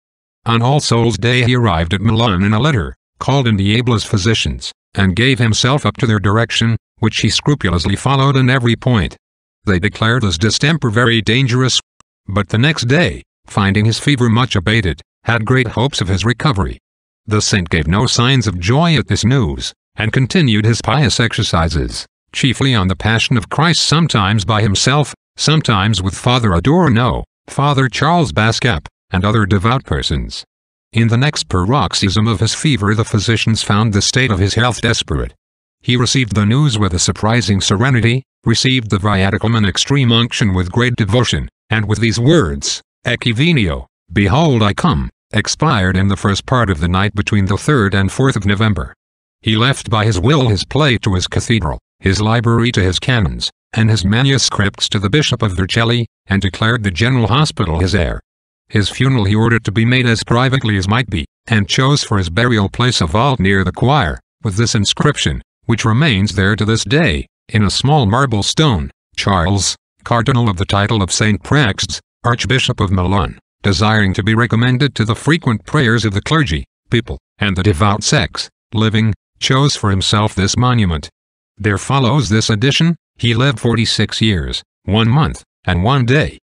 On All Souls' Day he arrived at Milan in a litter, called in the ablest physicians, and gave himself up to their direction, which he scrupulously followed in every point. They declared his distemper very dangerous, but the next day, finding his fever much abated, had great hopes of his recovery. The saint gave no signs of joy at this news, and continued his pious exercises, chiefly on the Passion of Christ, sometimes by himself, sometimes with Father Adorno, Father Charles Bascap, and other devout persons. In the next paroxysm of his fever the physicians found the state of his health desperate. He received the news with a surprising serenity, received the viaticum and extreme unction with great devotion, and with these words, Ecce venio, behold I come, expired in the first part of the night between the 3rd and 4th of November. He left by his will his play to his cathedral, his library to his canons, and his manuscripts to the Bishop of Vercelli, and declared the General Hospital his heir. His funeral he ordered to be made as privately as might be, and chose for his burial place a vault near the choir, with this inscription, which remains there to this day, in a small marble stone: Charles, Cardinal of the title of St. Praxedes, Archbishop of Milan, desiring to be recommended to the frequent prayers of the clergy, people, and the devout sects, living, chose for himself this monument. There follows this addition: he lived 46 years, 1 month, and 1 day.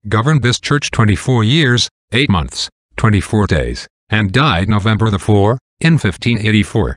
Governed this church 24 years, 8 months, 24 days, and died November 4, in 1584.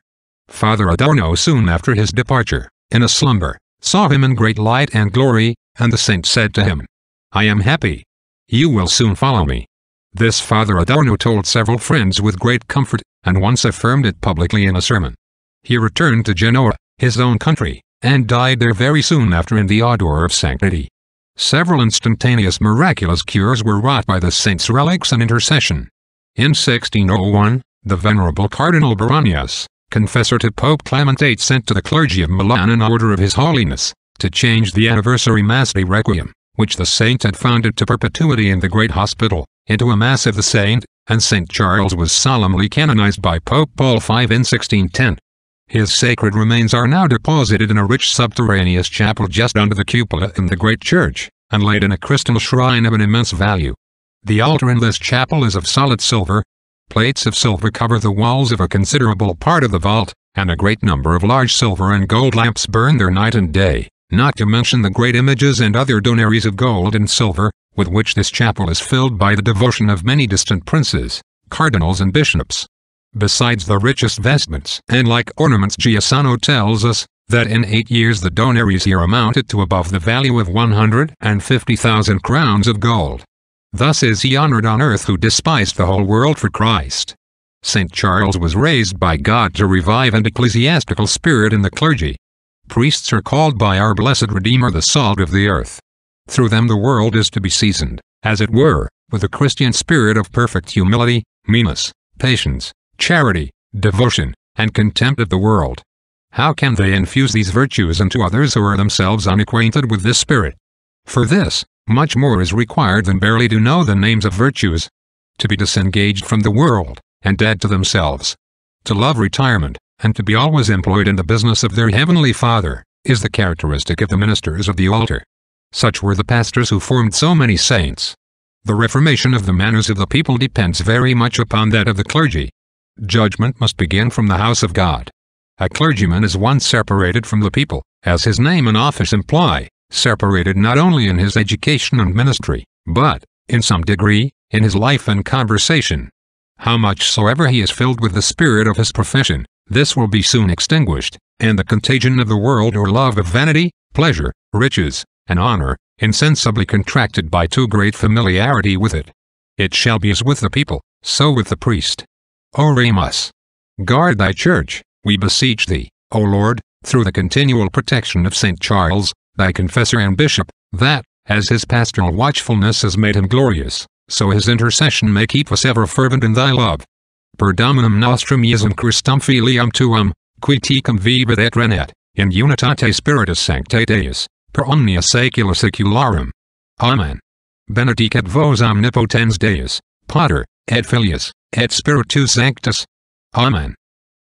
Father Adorno soon after his departure, in a slumber, saw him in great light and glory, and the saint said to him, I am happy. You will soon follow me. This Father Adorno told several friends with great comfort, and once affirmed it publicly in a sermon. He returned to Genoa, his own country, and died there very soon after in the odour of sanctity. Several instantaneous miraculous cures were wrought by the saint's relics and intercession. In 1601, the venerable Cardinal Borromaei, confessor to Pope Clement VIII, sent to the clergy of Milan an order of His Holiness, to change the anniversary Mass de Requiem, which the saint had founded to perpetuity in the great hospital, into a Mass of the saint, and St. Charles was solemnly canonized by Pope Paul V in 1610. His sacred remains are now deposited in a rich subterraneous chapel just under the cupola in the great church, and laid in a crystal shrine of an immense value. The altar in this chapel is of solid silver. Plates of silver cover the walls of a considerable part of the vault, and a great number of large silver and gold lamps burn there night and day, not to mention the great images and other donaries of gold and silver, with which this chapel is filled by the devotion of many distant princes, cardinals and bishops. Besides the richest vestments and like ornaments, Giussano tells us, that in 8 years the donaries here amounted to above the value of 150,000 crowns of gold. Thus is he honored on earth who despised the whole world for Christ. St. Charles was raised by God to revive an ecclesiastical spirit in the clergy. Priests are called by our blessed Redeemer the salt of the earth. Through them the world is to be seasoned, as it were, with a Christian spirit of perfect humility, meekness, patience, charity, devotion, and contempt of the world. How can they infuse these virtues into others who are themselves unacquainted with this spirit? For this, much more is required than barely to know the names of virtues. To be disengaged from the world, and dead to themselves. To love retirement, and to be always employed in the business of their heavenly Father, is the characteristic of the ministers of the altar. Such were the pastors who formed so many saints. The reformation of the manners of the people depends very much upon that of the clergy. Judgment must begin from the house of God. A clergyman is one separated from the people, as his name and office imply, separated not only in his education and ministry, but, in some degree, in his life and conversation. How much soever he is filled with the spirit of his profession, this will be soon extinguished, and the contagion of the world or love of vanity, pleasure, riches, and honor, insensibly contracted by too great familiarity with it. It shall be as with the people, so with the priest. Oremus. Guard thy church, we beseech thee, O Lord, through the continual protection of St. Charles, thy confessor and bishop, that, as his pastoral watchfulness has made him glorious, so his intercession may keep us ever fervent in thy love. Per Dominum nostrum Iesum Christum filiam tuum, qui tecum vivit et regnat, in unitate spiritus sanctae Deus, per omnia saecula saecularum. Amen. Benedicat vos omnipotens Deus, Pater, et Filius, et Spiritus Sanctus. Amen.